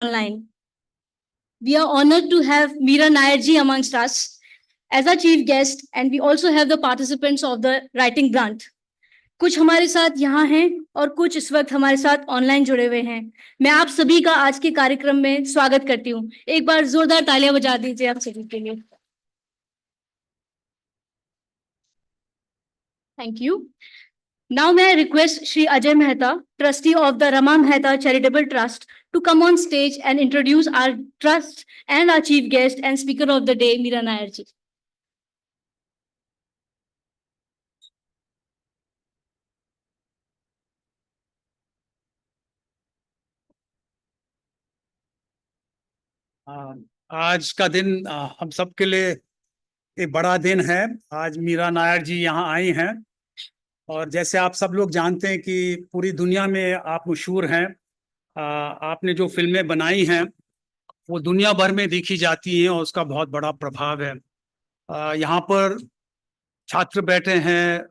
online. We are honored to have Mira Nair ji amongst us as our chief guest, and we also have the participants of the writing grant. कुछ हमारे साथ यहाँ हैं और कुछ इस वक्त हमारे साथ ऑनलाइन जुड़े हुए हैं. मैं आप सभी का आज के कार्यक्रम में स्वागत करती हूँ. एक बार जोरदार तालियां बजा दीजिए आप सभी के लिए. Thank you. Now may I request Shri Ajay Mehta, trustee of the Rama Mehta Charitable Trust, to come on stage and introduce our trust and our chief guest and speaker of the day, Mira Nair ji. आज का दिन हम सब के लिए एक बड़ा दिन है. आज मीरा नायर जी यहाँ आई हैं और जैसे आप सब लोग जानते हैं कि पूरी दुनिया में आप मशहूर हैं. आपने जो फिल्में बनाई हैं वो दुनिया भर में देखी जाती हैं और उसका बहुत बड़ा प्रभाव है. यहाँ पर छात्र बैठे हैं,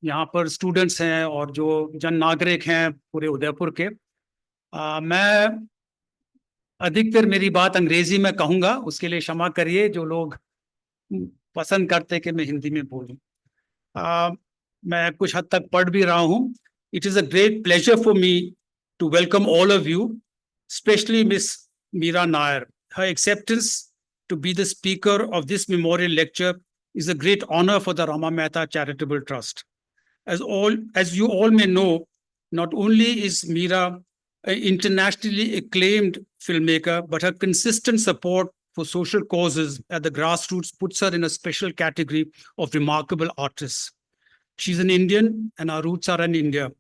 यहाँ पर स्टूडेंट्स हैं और जो जन नागरिक हैं पूरे उदयपुर के. मैं अधिकतर मेरी बात अंग्रेजी में कहूँगा, उसके लिए क्षमा करिए जो लोग पसंद करते कि मैं हिंदी में बोलूँ. मैं कुछ हद तक पढ़ भी रहा हूँ. It is a great pleasure for me to welcome all of you, specially Miss Mira Nair. Her acceptance to be the speaker of this memorial lecture is a great honor for the Rama Mehta Charitable Trust. As you all may know, not only is Mira an internationally acclaimed filmmaker, but her consistent support for social causes at the grassroots puts her in a special category of remarkable artists. She's an Indian and our roots are in India.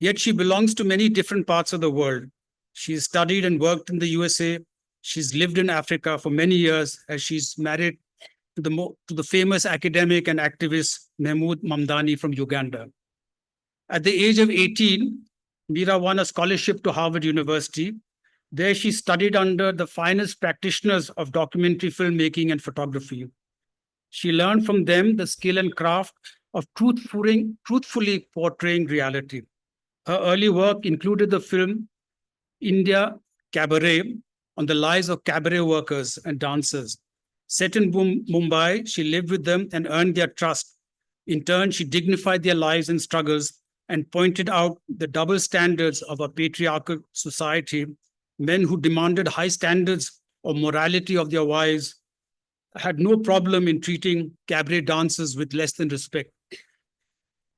Yet she belongs to many different parts of the world. She's studied and worked in the USA. She's lived in Africa for many years as she's married to the famous academic and activist Mahmood Mamdani from Uganda. At the age of 18, Mira won a scholarship to Harvard University. There she studied under the finest practitioners of documentary filmmaking and photography. She learned from them the skill and craft of truthfully portraying reality. Her early work included the film India Cabaret on the lives of cabaret workers and dancers. Set in Mumbai, she lived with them and earned their trust. In turn, she dignified their lives and struggles and pointed out the double standards of a patriarchal society. Men who demanded high standards of morality of their wives had no problem in treating cabaret dancers with less than respect.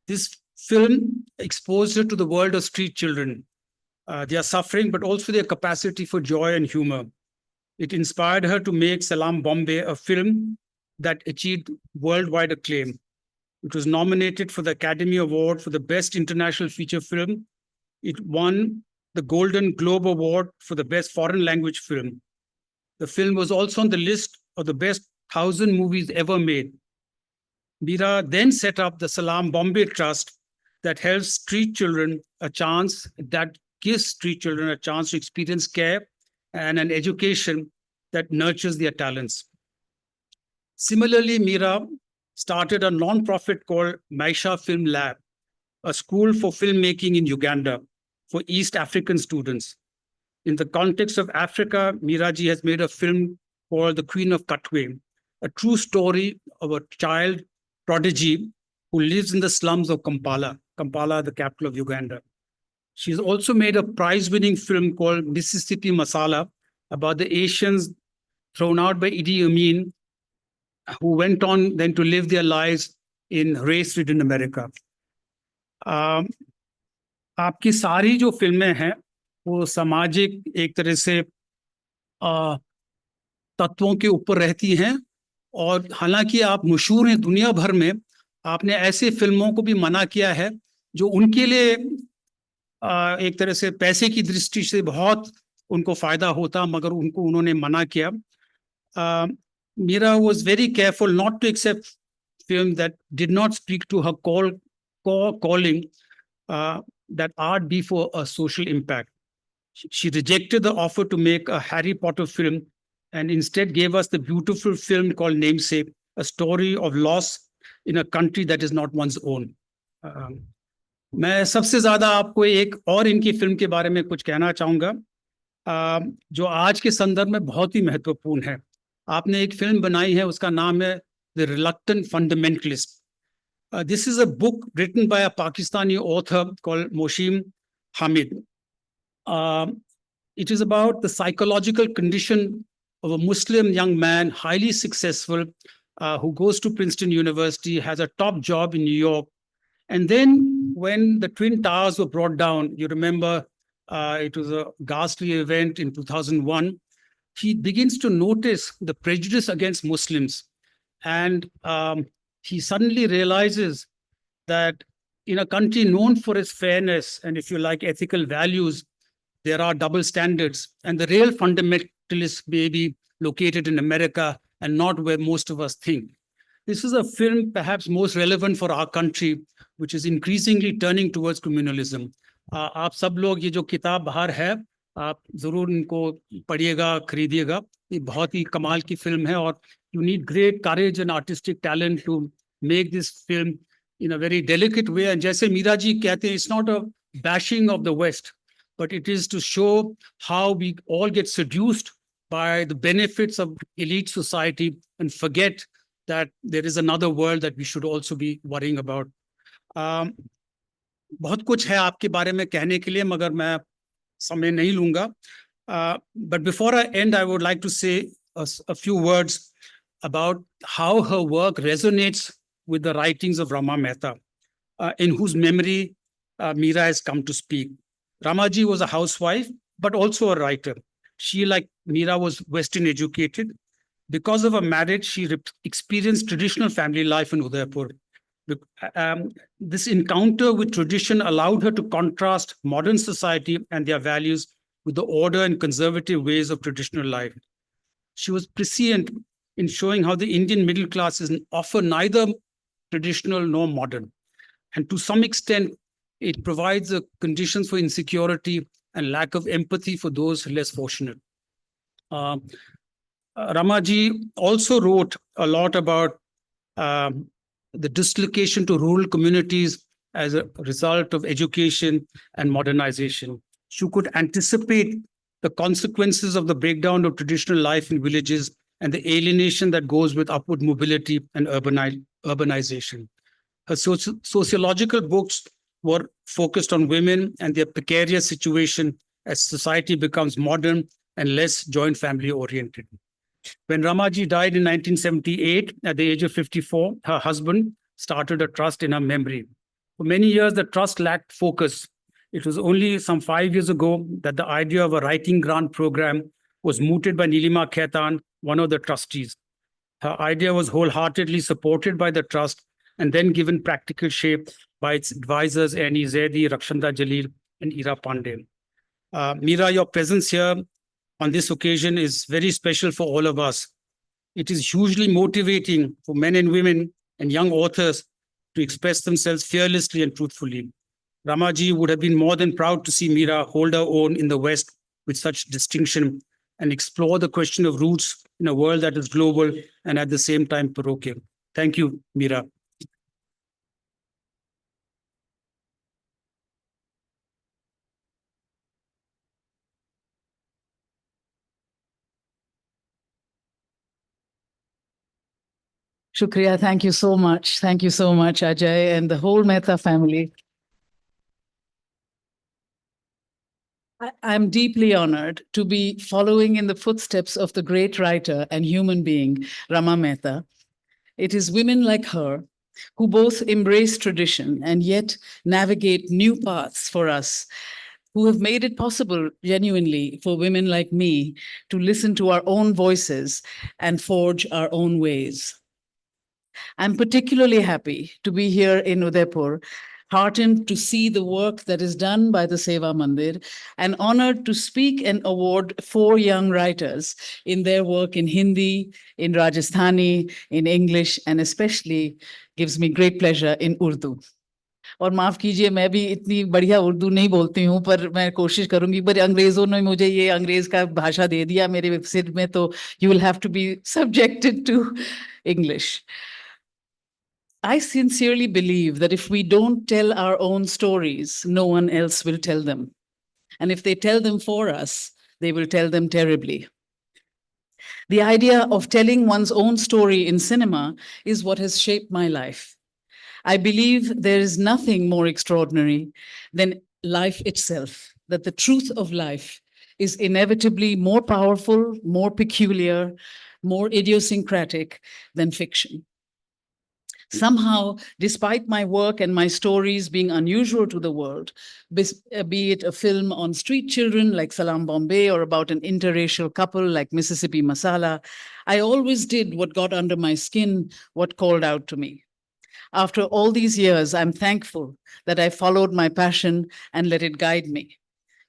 This film exposed her to the world of street children, their suffering, but also their capacity for joy and humor. It inspired her to make Salam Bombay, a film that achieved worldwide acclaim. It was nominated for the Academy Award for the Best International Feature Film. It won the Golden Globe Award for the Best Foreign Language Film. The film was also on the list of the best 1,000 movies ever made. Mira then set up the Salam Bombay Trust that gives street children a chance to experience care and an education that nurtures their talents. Similarly, Mira started a non-profit called Maisha Film Lab, a school for filmmaking in Uganda for East African students. In the context of Africa, Mira ji has made a film called The Queen of Katwe, a true story of a child prodigy who lives in the slums of Kampala, the capital of Uganda. She's also made a prize-winning film called Mississippi Masala about the Asians thrown out by Idi Amin, who went on then to live their lives in race-ridden America. आपकी सारी जो फिल्में हैं वो सामाजिक एक तरह से तत्वों के ऊपर रहती हैं और हालांकि आप मशहूर हैं दुनिया भर में, आपने ऐसे फिल्मों को भी मना किया है जो उनके लिए एक तरह से पैसे की दृष्टि से बहुत उनको फायदा होता, मगर उनको उन्होंने मना किया. Mira was very careful not to accept film that did not speak to her calling that art be for a social impact. She rejected the offer to make a Harry Potter film and instead gave us the beautiful film called Namesake, a story of loss in a country that is not one's own. मैं सबसे ज्यादा आपको एक और इनकी film के बारे में कुछ कहना चाहूंगा. जो आज के संदर्भ में बहुत ही महत्वपूर्ण है। आपने एक फिल्म बनाई है, उसका नाम है the reluctant fundamentalist. This is a book written by a Pakistani author called Moshim Hamid. Uh, it is about the psychological condition of a Muslim young man, highly successful, who goes to Princeton University, has a top job in New York. And then when the Twin Towers were brought down, you remember it was a ghastly event in 2001, he begins to notice the prejudice against Muslims. And he suddenly realizes that in a country known for its fairness and, if you like, ethical values, there are double standards. And the real fundamentalists may be located in America and not where most of us think. This is a film perhaps most relevant for our country, which is increasingly turning towards communalism. आप सब लोग ये जो किताब बाहर है, आप जरूर इनको पढ़िएगा, खरीदिएगा. ये बहुत ही कमाल की फिल्म है और you need great courage and artistic talent to make this film in a very delicate way. And जैसे मीरा जी कहते हैं, it's not a bashing of the West, but it is to show how we all get seduced by the benefits of elite society and forget that there is another world that we should also be worrying about. बहुत कुछ है आपके बारे में कहने के लिए, मगर मैं समय नहीं लूंगा. But before I end, I would like to say a few words about how her work resonates with the writings of Rama Mehta, in whose memory Mira has come to speak. Ramaji was a housewife, but also a writer. She, like Mira, was Western educated. Because of her marriage, she experienced traditional family life in Udaipur. This encounter with tradition allowed her to contrast modern society and their values with the order and conservative ways of traditional life. She was prescient in showing how the Indian middle class is often neither traditional nor modern. And to some extent, it provides the conditions for insecurity and lack of empathy for those less fortunate. Ramaji also wrote a lot about the dislocation to rural communities as a result of education and modernization. She could anticipate the consequences of the breakdown of traditional life in villages and the alienation that goes with upward mobility and urbanization. Her sociological books were focused on women and their precarious situation as society becomes modern and less joint family oriented. When Ramaji died in 1978, at the age of 54, her husband started a trust in her memory. For many years, the trust lacked focus. It was only some 5 years ago that the idea of a writing grant program was mooted by Nilima Khaitan, one of the trustees. Her idea was wholeheartedly supported by the trust and then given practical shape by its advisors, Annie Zaidi, Rakshanda Jalil, and Ira Pandey. Mira, your presence here on this occasion is very special for all of us. It is hugely motivating for men and women and young authors to express themselves fearlessly and truthfully. Ramaji would have been more than proud to see Mira hold her own in the West with such distinction and explore the question of roots in a world that is global and at the same time parochial. Thank you, Mira. Shukriya, thank you so much. Thank you so much, Ajay, and the whole Mehta family. I'm deeply honored to be following in the footsteps of the great writer and human being, Rama Mehta. It is women like her who both embrace tradition and yet navigate new paths for us, who have made it possible genuinely for women like me to listen to our own voices and forge our own ways. I'm particularly happy to be here in Udaipur, heartened to see the work that is done by the Seva Mandir, and honored to speak and award 4 young writers in their work in Hindi, in Rajasthani, in English, and especially gives me great pleasure in Urdu. और माफ कीजिए, मैं भी इतनी बढ़िया उर्दू नहीं बोलती हूँ, पर मैं कोशिश करूंगी. पर अंग्रेजों ने मुझे ये अंग्रेज का भाषा दे दिया मेरे सिर में, तो you will have to be subjected to English. I sincerely believe that if we don't tell our own stories, no one else will tell them. And if they tell them for us, they will tell them terribly. The idea of telling one's own story in cinema is what has shaped my life. I believe there is nothing more extraordinary than life itself, that the truth of life is inevitably more powerful, more peculiar, more idiosyncratic than fiction. Somehow, despite my work and my stories being unusual to the world, be it a film on street children like Salam Bombay or about an interracial couple like Mississippi Masala, I always did what got under my skin, what called out to me. After all these years, I'm thankful that I followed my passion and let it guide me.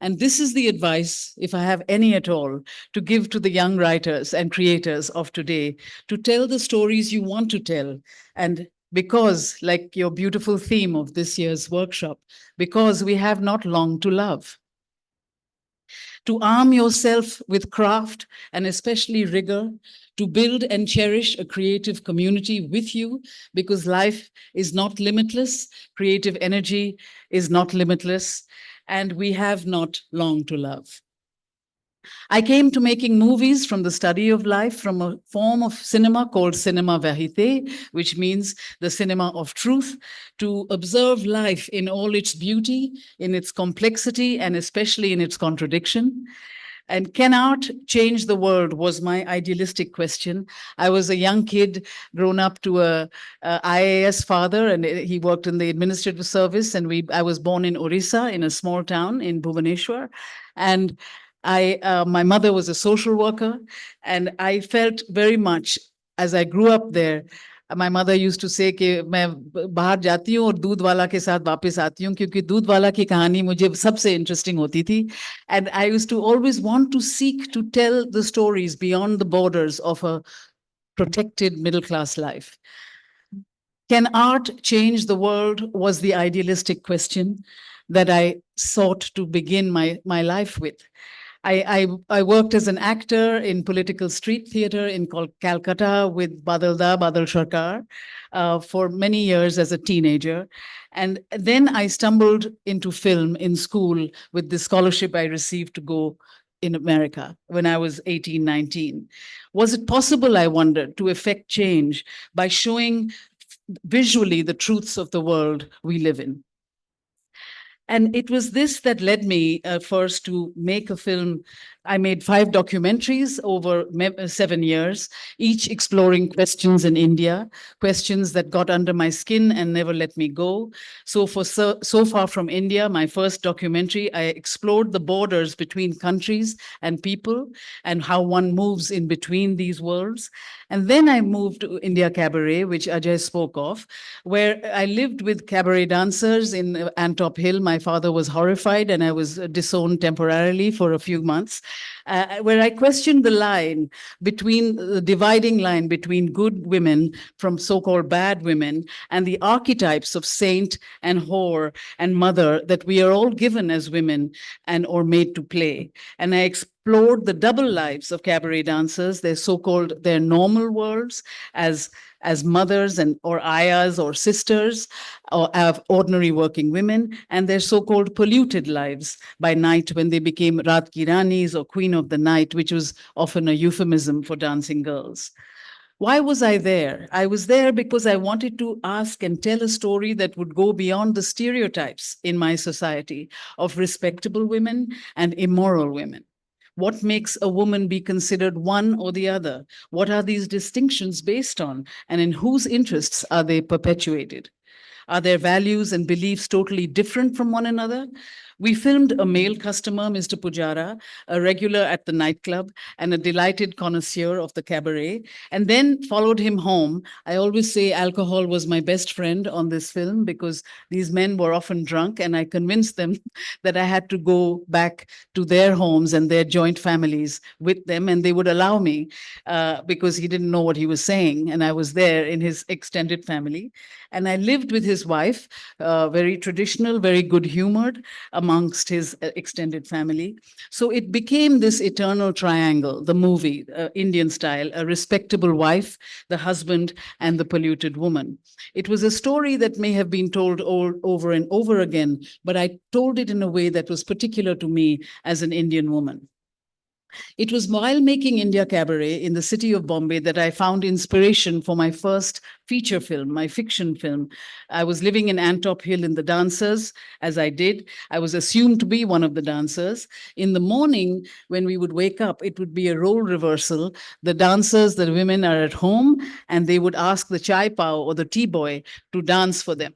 And this is the advice, if I have any at all, to give to the young writers and creators of today, to tell the stories you want to tell. And because, like your beautiful theme of this year's workshop, because we have not long to love. To arm yourself with craft and especially rigor, to build and cherish a creative community with you, because life is not limitless, creative energy is not limitless, and we have not long to love. I came to making movies from the study of life from a form of cinema called cinema vérité, which means the cinema of truth, to observe life in all its beauty, in its complexity, and especially in its contradiction. And can art change the world was my idealistic question. I was a young kid grown up to a IAS father, and he worked in the administrative service. And I was born in Orissa, in a small town in Bhubaneswar. And my mother was a social worker, and I felt very much as I grew up there. My mother used to say कि मैं बाहर जाती हूँ और दूध वाला के साथ वापस आती हूँ क्योंकि दूध वाला की कहानी मुझे सबसे इंटरेस्टिंग होती थी. And I used to always want to seek to tell the stories beyond the borders of a protected middle class life. Can art change the world was the idealistic question that I sought to begin my life with. I worked as an actor in political street theater in Calcutta with Badal Sarkar for many years as a teenager. And then I stumbled into film in school with the scholarship I received to go in America when I was 18, 19. Was it possible, I wondered, to effect change by showing visually the truths of the world we live in? And it was this that led me first to make a film. I made 5 documentaries over 7 years, each exploring questions in India, questions that got under my skin and never let me go. So far from India, my first documentary, I explored the borders between countries and people and how one moves in between these worlds. And then I moved to India Cabaret, which Ajay spoke of, where I lived with cabaret dancers in Antop Hill. My father was horrified, and I was disowned temporarily for a few months, where I questioned the dividing line between good women from so-called bad women and the archetypes of saint and whore and mother that we are all given as women and or made to play. And I explored the double lives of cabaret dancers, their normal worlds as mothers or ayahs or sisters or ordinary working women, and their so-called polluted lives by night when they became Raat ki Ranis or Queen of the Night, which was often a euphemism for dancing girls. Why was I there? I was there because I wanted to ask and tell a story that would go beyond the stereotypes in my society of respectable women and immoral women. What makes a woman be considered one or the other? What are these distinctions based on? And in whose interests are they perpetuated? Are their values and beliefs totally different from one another? We filmed a male customer, Mr. Pujara, a regular at the nightclub and a delighted connoisseur of the cabaret, and then followed him home. I always say alcohol was my best friend on this film because these men were often drunk, and I convinced them that I had to go back to their homes and their joint families with them, and they would allow me because he didn't know what he was saying, and I was there in his extended family. And I lived with his wife, very traditional, very good-humored, amongst his extended family. So it became this eternal triangle, the movie, Indian style, a respectable wife, the husband, and the polluted woman. It was a story that may have been told over and over again, but I told it in a way that was particular to me as an Indian woman. It was while making India Cabaret in the city of Bombay that I found inspiration for my first feature film, my fiction film. I was living in Antop Hill in the dancers, as I did. I was assumed to be one of the dancers. In the morning, when we would wake up, it would be a role reversal. The dancers, the women are at home, and they would ask the chai pao or the tea boy to dance for them,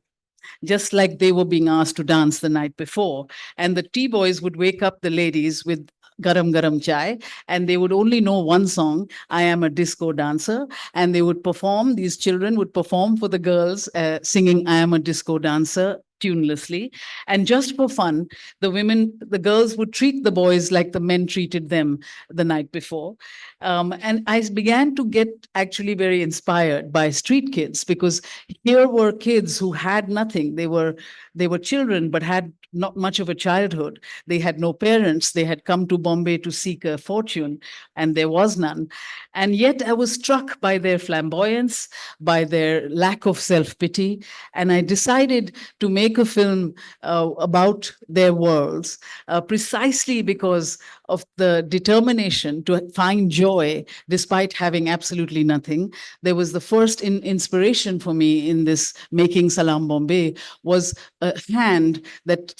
just like they were being asked to dance the night before. And the tea boys would wake up the ladies with garam garam chai, and they would only know one song, I Am a Disco Dancer, and they would perform, these children would perform for the girls, singing I Am a Disco Dancer tunelessly. And just for fun, the girls would treat the boys like the men treated them the night before. And I began to get actually very inspired by street kids, because here were kids who had nothing. They were children, but had not much of a childhood. They had no parents. They had come to Bombay to seek a fortune, and there was none. And yet I was struck by their flamboyance, by their lack of self-pity, and I decided to make a film about their worlds, precisely because of the determination to find joy despite having absolutely nothing. There was the first inspiration for me in this making Salam Bombay was a hand that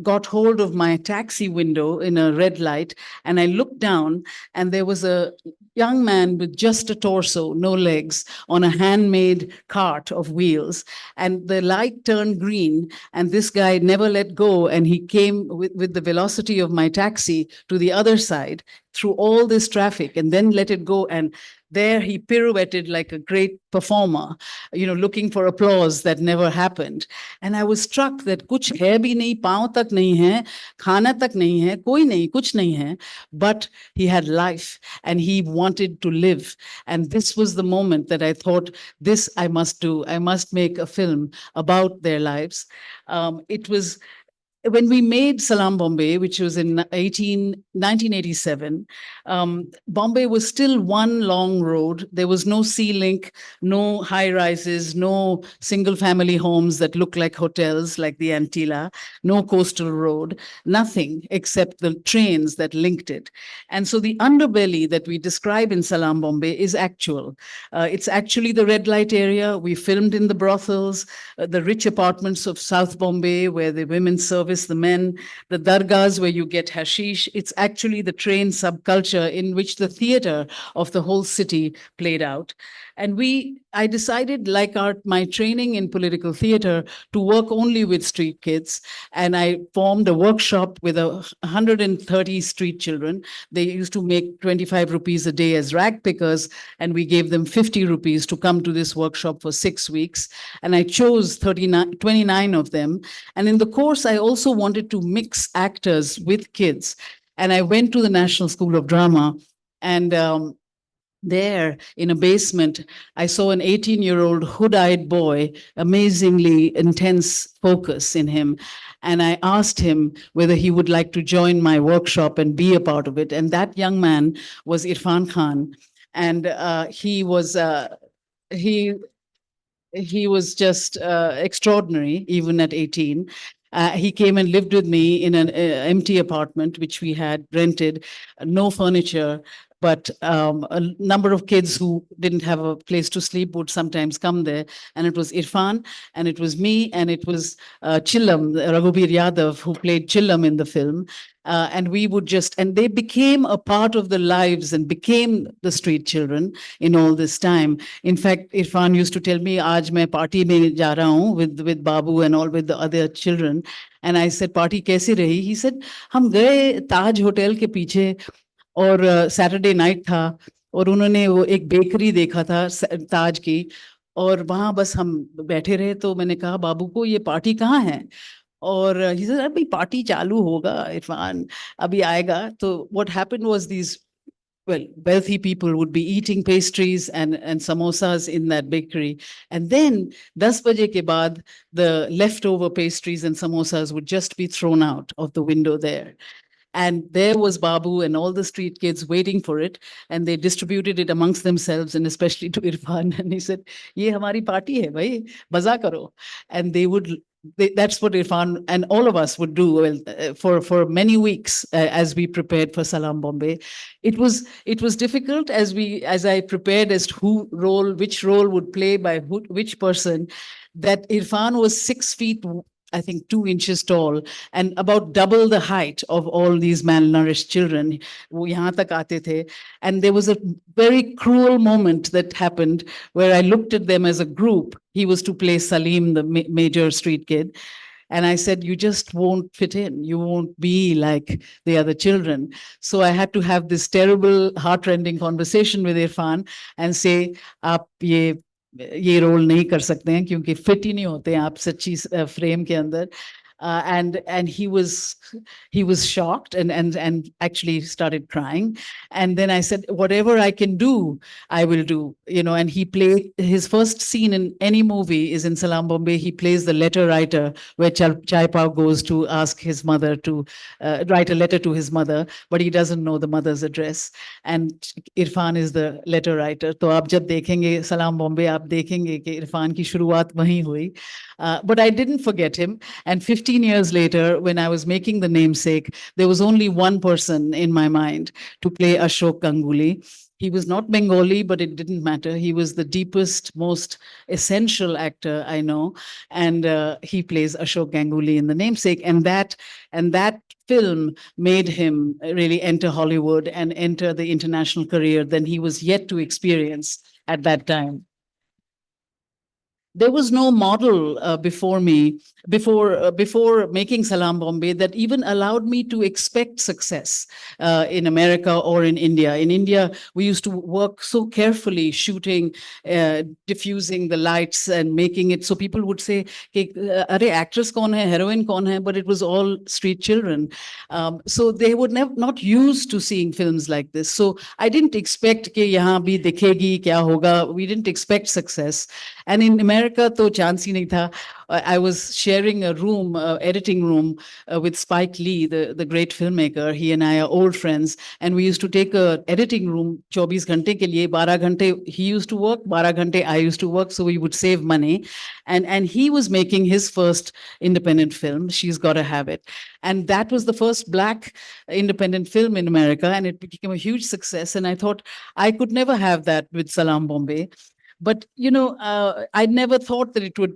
got hold of my taxi window in a red light, and I looked down, and there was a young man with just a torso, no legs, on a handmade cart of wheels. And the light turned green, and this guy never let go, and he came with the velocity of my taxi to the other side through all this traffic, and then let it go. And there he pirouetted like a great performer, looking for applause that never happened. And I was struck that kuch hai bhi nahi, paon tak nahi hai, khana tak nahi hai, koi nahi, kuch nahi hai, but he had life and he wanted to live. And this was the moment that I thought, this I must do. I must make a film about their lives. It was when we made Salam Bombay, which was in 1987, Bombay was still one long road. There was no sea link, no high rises, no single family homes that look like hotels like the Antilla, no coastal road, nothing except the trains that linked it. And so the underbelly that we describe in Salam Bombay is actual. It's actually the red light area. We filmed in the brothels, the rich apartments of South Bombay where the women service the men, the dargahs where you get hashish. It's actually the train subculture in which the theater of the whole city played out. And I decided, like my training in political theater, to work only with street kids. And I formed a workshop with 130 street children. They used to make 25 rupees a day as rag pickers, and we gave them 50 rupees to come to this workshop for 6 weeks. And I chose 29 of them. And in the course, I also wanted to mix actors with kids. And I went to the National School of Drama, and there in a basement, I saw an 18-year-old hood-eyed boy, amazingly intense focus in him. And I asked him whether he would like to join my workshop and be a part of it. And that young man was Irfan Khan. And he he was just extraordinary, even at 18. He came and lived with me in an empty apartment, which we had rented, no furniture, but a number of kids who didn't have a place to sleep would sometimes come there. And it was Irfan, and it was me, and it was Chillam, Raghubir Yadav, who played Chillam in the film. And we would and they became a part of the lives and became the street children in all this time. In fact, Irfan used to tell me, "Aaj main party mein ja raha hu with Babu and all with the other children." And I said, "Party kaisi rahi?" He said, "हम गए ताज hotel के पीछे और Saturday night था और उन्होंने वो एक बेकरी देखा था ताज की और वहां बस हम बैठे रहे तो मैंने कहा बाबू को ये पार्टी कहाँ है और he said अभी पार्टी चालू होगा इरफान अभी आएगा तो what happened was these wealthy people would be eating pastries and samosas in that bakery. And then 10 baje ke baad, the leftover pastries and samosas would just be thrown out of the window there. And there was Babu and all the street kids waiting for it. And they distributed it amongst themselves and especially to Irfan. And he said, "Ye hamari party hai, bhai, baza karo." And they would that's what Irfan and all of us would do, well, for many weeks as we prepared for Salam Bombay. It was difficult as I prepared as to which role would play by which person. That Irfan was 6 feet, I think 2 inches tall, and about double the height of all these malnourished children. वो यहाँ तक आते थे. And there was a very cruel moment that happened where I looked at them as a group. He was to play Salim, the major street kid. And I said, you just won't fit in. You won't be like the other children. So I had to have this terrible, heart-rending conversation with Irfan and say, आप ये role नहीं कर सकते हैं क्योंकि fit ही नहीं होते हैं आप सच्ची फ्रेम के अंदर. And he was shocked and actually started crying. And then I said, whatever I can do, I will do. And he played his first scene in any movie is in Salam Bombay. He plays the letter writer, where Chai Pao goes to ask his mother to write a letter to his mother, but he doesn't know the mother's address. And Irfan is the letter writer. तो आप जब देखेंगे Salam Bombay, आप देखेंगे कि इरफान की शुरुआत वहीं हुई. But I didn't forget him. And 15 years later, when I was making The Namesake, there was only one person in my mind to play Ashok Ganguly. He was not Bengali, but it didn't matter. He was the deepest, most essential actor I know. And he plays Ashok Ganguly in The Namesake. And that film made him really enter Hollywood and enter the international career than he was yet to experience at that time. There was no model before me, before making Salam Bombay, that even allowed me to expect success in America or in India. In India, we used to work so carefully, shooting, diffusing the lights and making it so people would say, "Are actress kaun hai, heroine kaun hai?" But it was all street children. So they were not used to seeing films like this. So I didn't expect कि यहाँ भी दिखेगी क्या होगा. We didn't expect success. And in America, तो chance ही नहीं था. I was sharing a room, editing room, with Spike Lee, the great filmmaker. He and I are old friends, and we used to take a editing room 24 घंटे के लिए. 12 घंटे he used to work, 12 घंटे I used to work, so we would save money. And he was making his first independent film, She's Gotta Have It. And that was the first Black independent film in America, and it became a huge success. And I thought I could never have that with Salam Bombay. But, I never thought that it would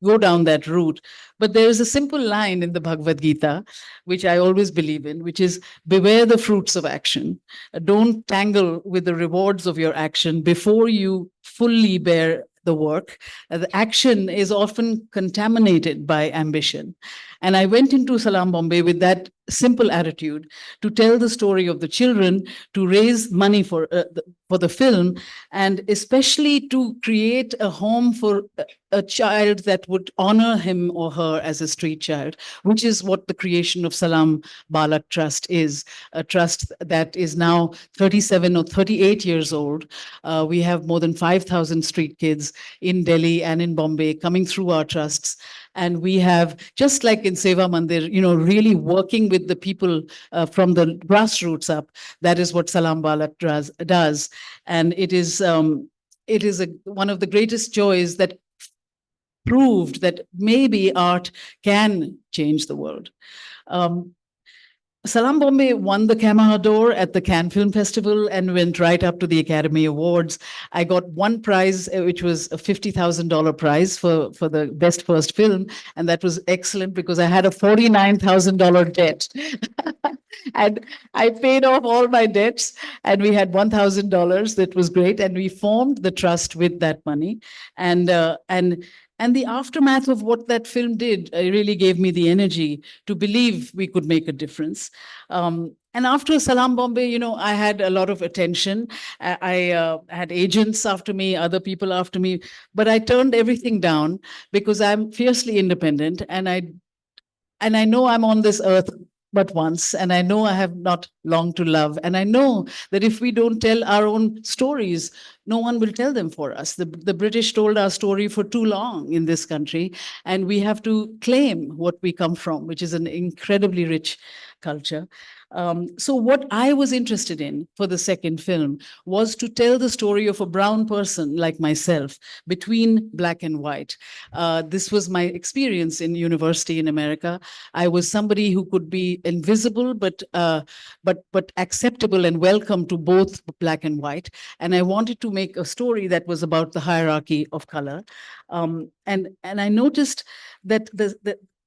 go down that route. But there is a simple line in the Bhagavad Gita, which I always believe in, which is, beware the fruits of action. Don't tangle with the rewards of your action before you fully bear the work. The action is often contaminated by ambition. And I went into Salam Bombay with that simple attitude, to tell the story of the children, to raise money for the film, and especially to create a home for a child that would honor him or her as a street child, which is what the creation of Salam Balak Trust is, a trust that is now 37 or 38 years old. We have more than 5,000 street kids in Delhi and in Bombay coming through our trusts. And we have, just like in Seva Mandir, really working with the people from the grassroots up. That is what Salam Balak does. And it is one of the greatest joys that proved that maybe art can change the world. Salam Bombay won the Camera d'Or at the Cannes Film Festival and went right up to the Academy Awards. I got one prize, which was a $50,000 prize for the best first film. And that was excellent because I had a $49,000 debt. And I paid off all my debts, and we had $1,000. That was great. And we formed the trust with that money. And the aftermath of what that film did really gave me the energy to believe we could make a difference. And after Salam Bombay, I had a lot of attention. I had agents after me, other people after me, but I turned everything down because I'm fiercely independent, and I know I'm on this earth but once, and I know I have not long to love. And I know that if we don't tell our own stories, no one will tell them for us. The British told our story for too long in this country, and we have to claim what we come from, which is an incredibly rich culture. So what I was interested in for the second film was to tell the story of a brown person like myself between black and white. This was my experience in university in America. I was somebody who could be invisible, but acceptable and welcome to both black and white. And I wanted to make a story that was about the hierarchy of color. And I noticed that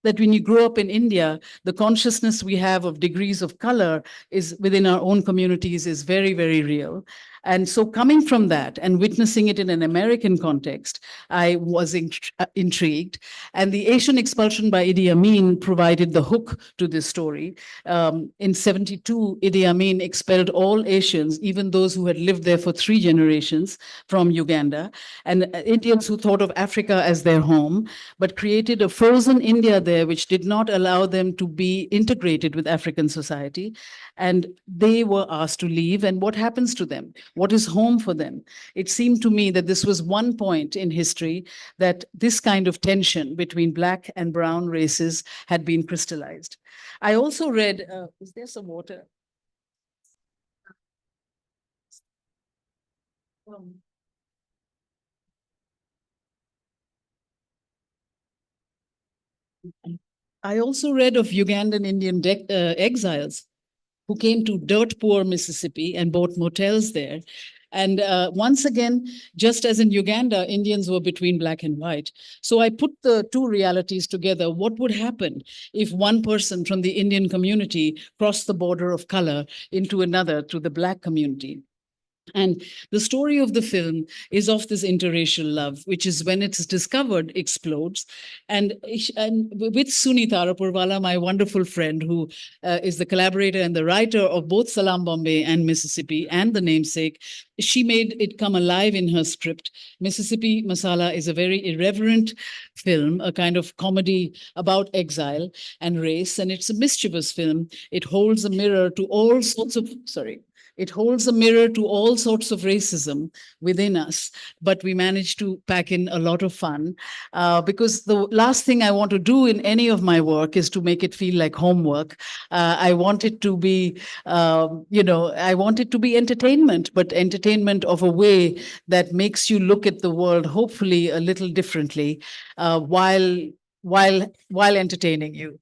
that when you grow up in India, the consciousness we have of degrees of color is within our own communities is very, very real. And so coming from that and witnessing it in an American context, I was intrigued. And the Asian expulsion by Idi Amin provided the hook to this story. In 72, Idi Amin expelled all Asians, even those who had lived there for 3 generations, from Uganda, and Indians who thought of Africa as their home, but created a frozen India there, which did not allow them to be integrated with African society. And they were asked to leave. And what happens to them? What is home for them? It seemed to me that this was one point in history that this kind of tension between black and brown races had been crystallized. I also read, is there some water? I also read of Ugandan Indian exiles who came to dirt poor Mississippi and bought motels there. And once again, just as in Uganda, Indians were between black and white. So I put the two realities together. What would happen if one person from the Indian community crossed the border of color into another, to the black community? And the story of the film is of this interracial love, which is when it's discovered, explodes. And with Sunita Arapurwala, my wonderful friend, who is the collaborator and the writer of both Salam Bombay and Mississippi and The Namesake, she made it come alive in her script. Mississippi Masala is a very irreverent film, a kind of comedy about exile and race, and it's a mischievous film. It holds a mirror to all sorts of, it holds a mirror to all sorts of racism within us, but we managed to pack in a lot of fun because the last thing I want to do in any of my work is to make it feel like homework. I want it to be, I want it to be entertainment, but entertainment of a way that makes you look at the world hopefully a little differently while entertaining you.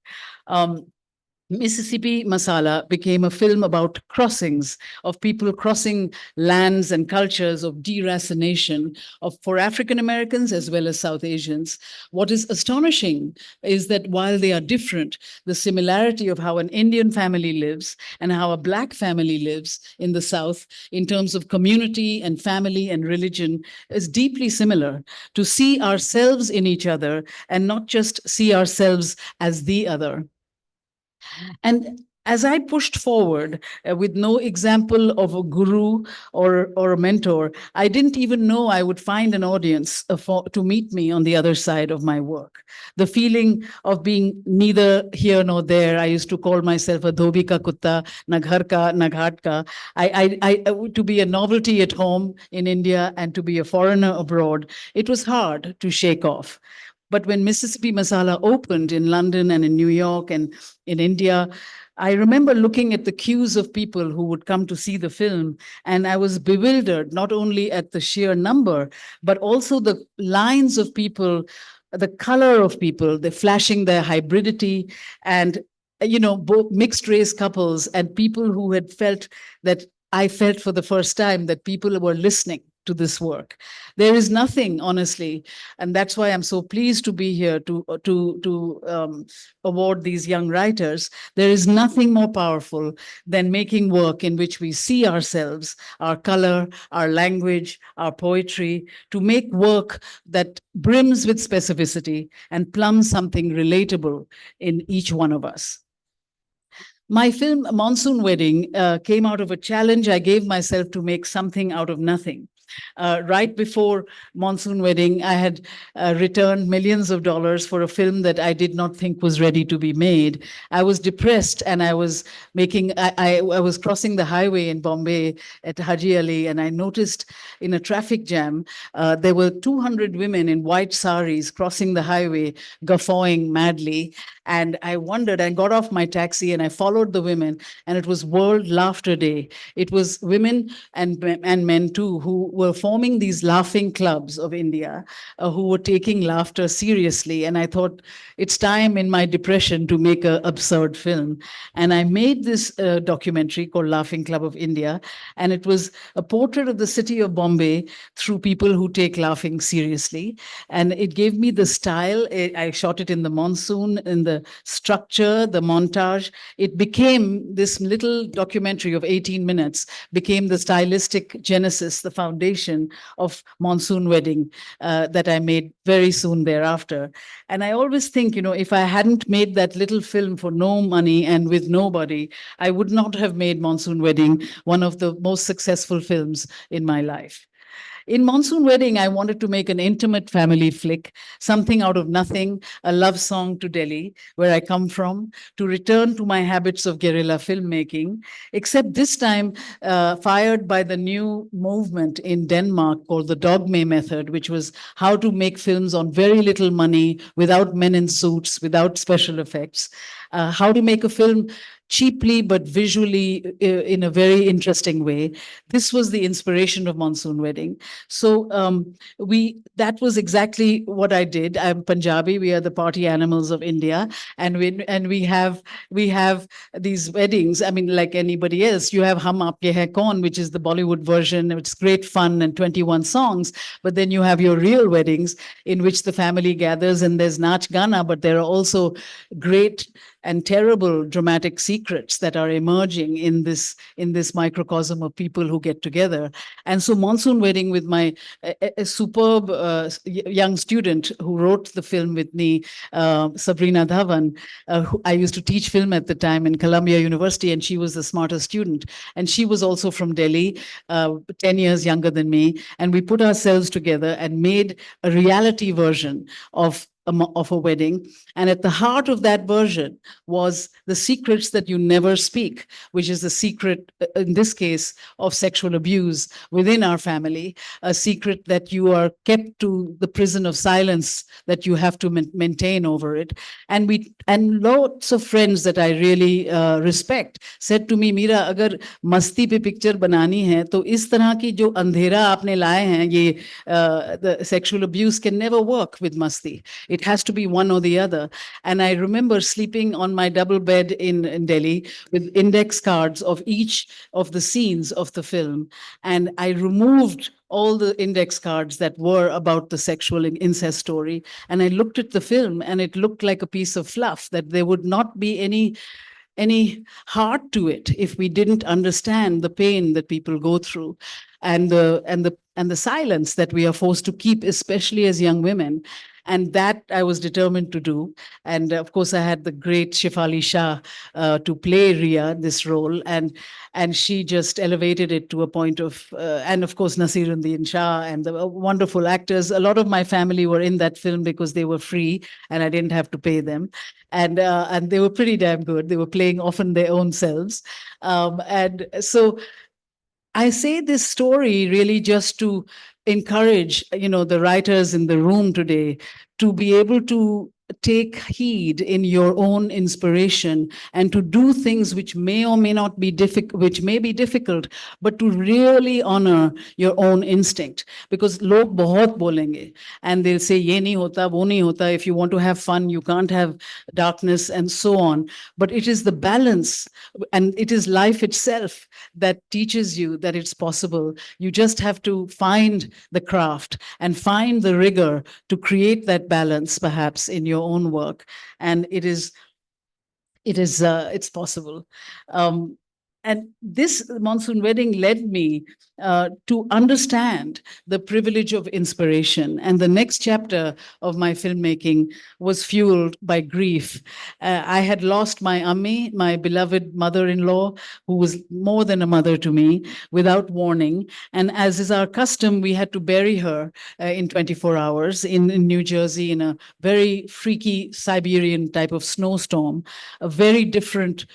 Mississippi Masala became a film about crossings, of people crossing lands and cultures, of deracination for African Americans as well as South Asians. What is astonishing is that while they are different, the similarity of how an Indian family lives and how a Black family lives in the South in terms of community and family and religion is deeply similar. To see ourselves in each other and not just see ourselves as the other. And as I pushed forward with no example of a guru or a mentor, I didn't even know I would find an audience to meet me on the other side of my work. The feeling of being neither here nor there. I used to call myself a dhobi ka kutta, na ghar ka, na ghat ka. To be a novelty at home in India and to be a foreigner abroad, it was hard to shake off. But when Mississippi Masala opened in London and in New York and in India, I remember looking at the queues of people who would come to see the film, and I was bewildered, not only at the sheer number, but also the lines of people, the color of people, the flashing their hybridity, and both mixed race couples and people who had felt that I felt for the first time that people were listening to this work. There is nothing, honestly, and that's why I'm so pleased to be here to award these young writers. There is nothing more powerful than making work in which we see ourselves, our color, our language, our poetry, to make work that brims with specificity and plums something relatable in each one of us. My film, Monsoon Wedding, came out of a challenge I gave myself to make something out of nothing. Right before Monsoon Wedding, I had returned millions of dollars for a film that I did not think was ready to be made. I was depressed, and I was I was crossing the highway in Bombay at Haji Ali, and I noticed in a traffic jam, there were 200 women in white saris crossing the highway, guffawing madly. And I wondered, I got off my taxi and I followed the women, and it was World Laughter Day. It was women and men too who were forming these laughing clubs of India, who were taking laughter seriously. And I thought, it's time in my depression to make an absurd film. And I made this documentary called Laughing Club of India. And it was a portrait of the city of Bombay through people who take laughing seriously. And it gave me the style. I shot it in the monsoon, in the structure, the montage. It became this little documentary of 18 minutes, became the stylistic genesis, the foundation of Monsoon Wedding that I made very soon thereafter. And I always think, if I hadn't made that little film for no money and with nobody, I would not have made Monsoon Wedding one of the most successful films in my life. In Monsoon Wedding, I wanted to make an intimate family flick, something out of nothing, a love song to Delhi, where I come from, to return to my habits of guerrilla filmmaking, except this time fired by the new movement in Denmark called the Dogme method, which was how to make films on very little money, without men in suits, without special effects, how to make a film cheaply but visually in a very interesting way. This was the inspiration of Monsoon Wedding. So that was exactly what I did. I'm Punjabi. We are the party animals of India, and we have these weddings. I mean, like anybody else, you have Hum Aapke Hai Kaun, which is the Bollywood version. It's great fun and 21 songs. But then you have your real weddings in which the family gathers and there's Nach Gana, but there are also great and terrible dramatic secrets that are emerging in this microcosm of people who get together. And so Monsoon Wedding, with my a superb young student who wrote the film with me, Sabrina Dhawan, who I used to teach film at the time in Columbia University, and she was the smartest student. And she was also from Delhi, 10 years younger than me. And we put ourselves together and made a reality version of a wedding. And at the heart of that version was the secrets that you never speak, which is the secret, in this case, of sexual abuse within our family, a secret that you are kept to the prison of silence that you have to maintain over it. And lots of friends that I really respect said to me, Mira, agar masti pe picture banani hai, to is tarah ki jo andhera aapne laye hain, ye the sexual abuse can never work with masti. It has to be one or the other. And I remember sleeping on my double bed in Delhi with index cards of each of the scenes of the film. And I removed all the index cards that were about the sexual incest story. And I looked at the film, and it looked like a piece of fluff, that there would not be any heart to it if we didn't understand the pain that people go through, and the silence that we are forced to keep, especially as young women. And that I was determined to do. And of course, I had the great Shefali Shah to play Ria, this role. And she just elevated it to a point of, and of course, Nasiruddin Shah and the wonderful actors. A lot of my family were in that film because they were free and I didn't have to pay them. And they were pretty damn good. They were playing often their own selves. And so I say this story really just to encourage, the writers in the room today to be able to take heed in your own inspiration and to do things which may or may not be difficult, which may be difficult, but to really honor your own instinct. Because log bahut bolenge and they'll say ye nahi hota, wo nahi hota. If you want to have fun, you can't have darkness and so on. But it is the balance, and it is life itself that teaches you that it's possible. You just have to find the craft and find the rigor to create that balance, perhaps in your own work. And it's possible. and this monsoon wedding led me to understand the privilege of inspiration. And the next chapter of my filmmaking was fueled by grief. I had lost my Ammi, my beloved mother-in-law, who was more than a mother to me, without warning. And as is our custom, we had to bury her in 24 hours in New Jersey in a very freaky Siberian type of snowstorm, a very different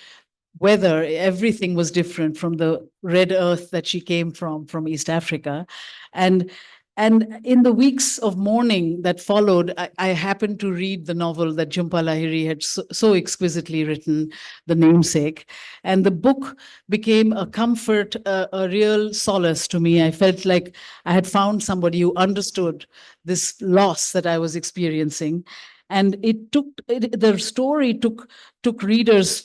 weather. Everything was different from the red earth that she came from East Africa. And in the weeks of mourning that followed, I happened to read the novel that Jhumpa Lahiri had so exquisitely written, The Namesake. And the book became a comfort, a real solace to me. I felt like I had found somebody who understood this loss that I was experiencing. And the story took readers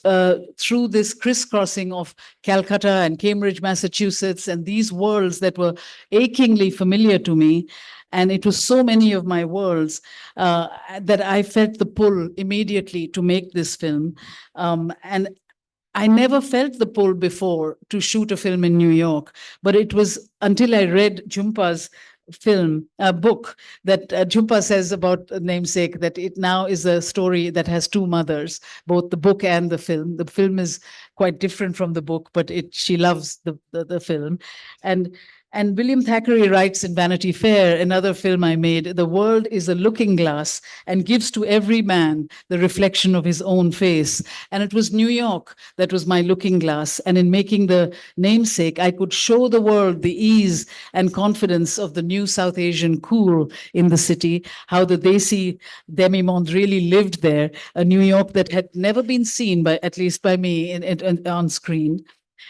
through this crisscrossing of Calcutta and Cambridge, Massachusetts, and these worlds that were achingly familiar to me. And it was so many of my worlds that I felt the pull immediately to make this film. And I never felt the pull before to shoot a film in New York, but it was until I read Jhumpa's book that Jhumpa says about Namesake, that it now is a story that has two mothers, both the book and the film. The film is quite different from the book, but she loves the film. And William Thackeray writes in Vanity Fair, another film I made, the world is a looking glass and gives to every man the reflection of his own face. And it was New York that was my looking glass. And in making The Namesake, I could show the world the ease and confidence of the new South Asian cool in the city, how the Desi demi-monde really lived there, a New York that had never been seen, at least by me, on screen.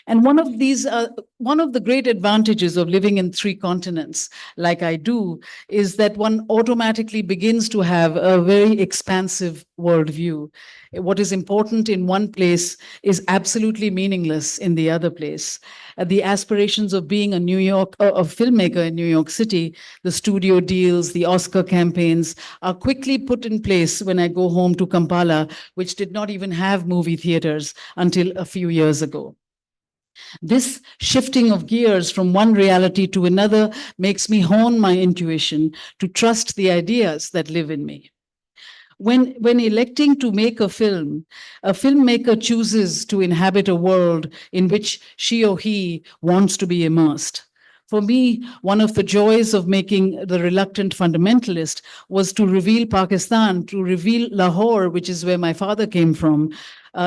And one of the great advantages of living in three continents, like I do, is that one automatically begins to have a very expansive worldview. What is important in one place is absolutely meaningless in the other place. The aspirations of being a filmmaker in New York City, the studio deals, the Oscar campaigns are quickly put in place when I go home to Kampala, which did not even have movie theaters until a few years ago. This shifting of gears from one reality to another makes me hone my intuition to trust the ideas that live in me. When electing to make a filmmaker chooses to inhabit a world in which she or he wants to be immersed. For me, one of the joys of making The Reluctant Fundamentalist was to reveal Pakistan, to reveal Lahore, which is where my father came from,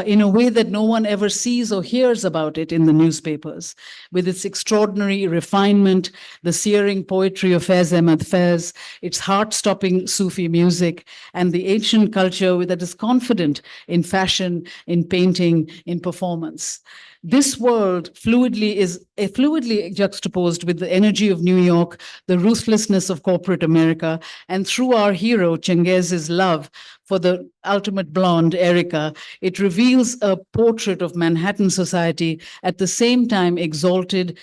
in a way that no one ever sees or hears about it in the newspapers, with its extraordinary refinement, the searing poetry of Faiz Ahmad Faiz, its heart-stopping Sufi music, and the ancient culture that is confident in fashion, in painting, in performance. This world fluidly juxtaposed with the energy of New York, the ruthlessness of corporate America, and through our hero, Chengez's love for the ultimate blonde, Erica, it reveals a portrait of Manhattan society at the same time exalted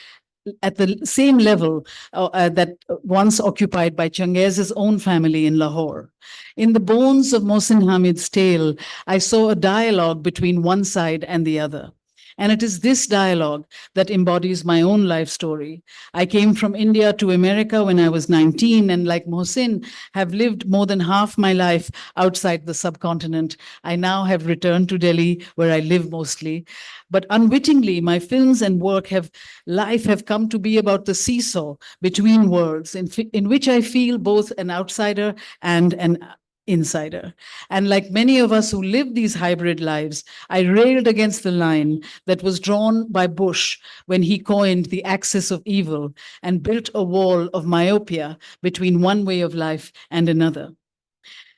at the same level that once occupied by Chengez's own family in Lahore. In the bones of Mohsin Hamid's tale, I saw a dialogue between one side and the other. And it is this dialogue that embodies my own life story. I came from India to America when I was 19, and like Mohsin, have lived more than half my life outside the subcontinent. I now have returned to Delhi, where I live mostly. But unwittingly, my films and life have come to be about the seesaw between worlds, in which I feel both an outsider and an insider. And like many of us who live these hybrid lives, I railed against the line that was drawn by Bush when he coined the axis of evil and built a wall of myopia between one way of life and another.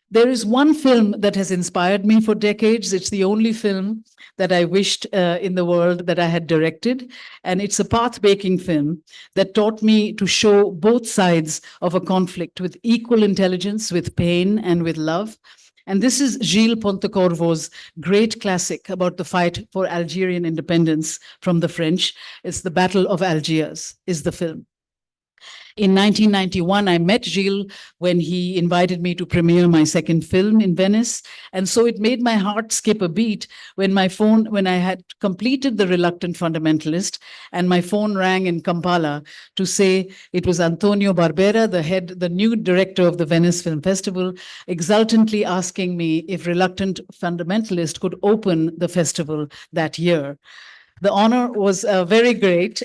There is one film that has inspired me for decades. It's the only film that I wished in the world that I had directed. And it's a path-breaking film that taught me to show both sides of a conflict with equal intelligence, with pain, and with love. And this is Gilles Pontecorvo's great classic about the fight for Algerian independence from the French. It's The Battle of Algiers, is the film. In 1991, I met Gilles when he invited me to premiere my second film in Venice. And so it made my heart skip a beat when when I had completed The Reluctant Fundamentalist, and my phone rang in Kampala to say it was Antonio Barbera, the new director of the Venice Film Festival, exultantly asking me if Reluctant Fundamentalist could open the festival that year. The honor was very great.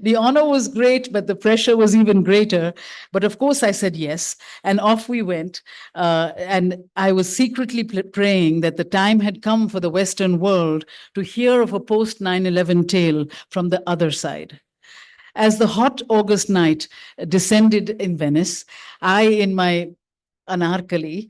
The honor was great, but the pressure was even greater. But of course, I said yes, and off we went. And I was secretly praying that the time had come for the Western world to hear of a post 9/11 tale from the other side. As the hot August night descended in Venice, I, in my anarkali,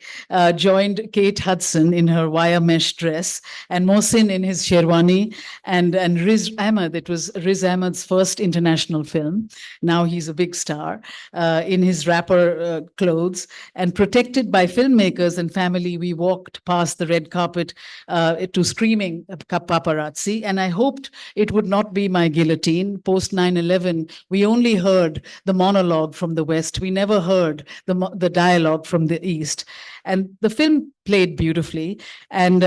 joined Kate Hudson in her wire mesh dress, and Mohsin in his sherwani, and Riz Ahmed. It was Riz Ahmed's first international film. Now he's a big star, in his rapper clothes. And protected by filmmakers and family, we walked past the red carpet to screaming paparazzi. And I hoped it would not be my guillotine. Post 9/11, we only heard the monologue from the West. We never heard the dialogue from the East. And the film played beautifully. And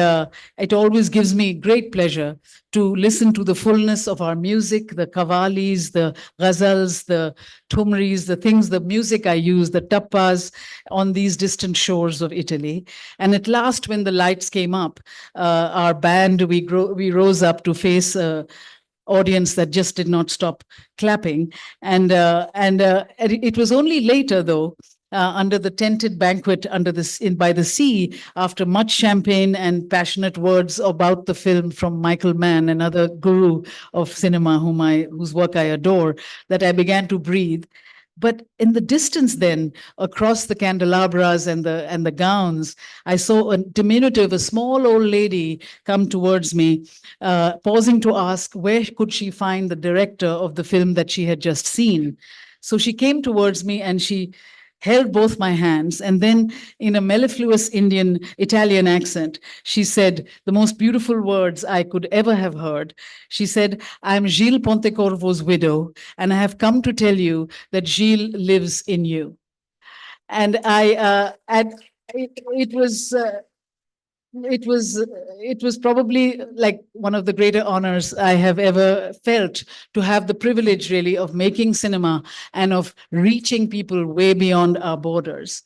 it always gives me great pleasure to listen to the fullness of our music, the kavalis, the ghazals, the tumris, the things, the music I use, the tappas on these distant shores of Italy. And at last, when the lights came up, our band, we rose up to face audience that just did not stop clapping. And it was only later, though, under the tented banquet by the sea, after much champagne and passionate words about the film from Michael Mann, another guru of cinema whose work I adore, that I began to breathe. But in the distance then, across the candelabras and the gowns, I saw a diminutive, a small old lady come towards me, pausing to ask where could she find the director of the film that she had just seen. So she came towards me and she held both my hands, and then in a mellifluous Italian accent, she said the most beautiful words I could ever have heard. She said, "I'm Gilles Pontecorvo's widow, and I have come to tell you that Gilles lives in you." And it was it was probably like one of the greater honors I have ever felt, to have the privilege really of making cinema and of reaching people way beyond our borders.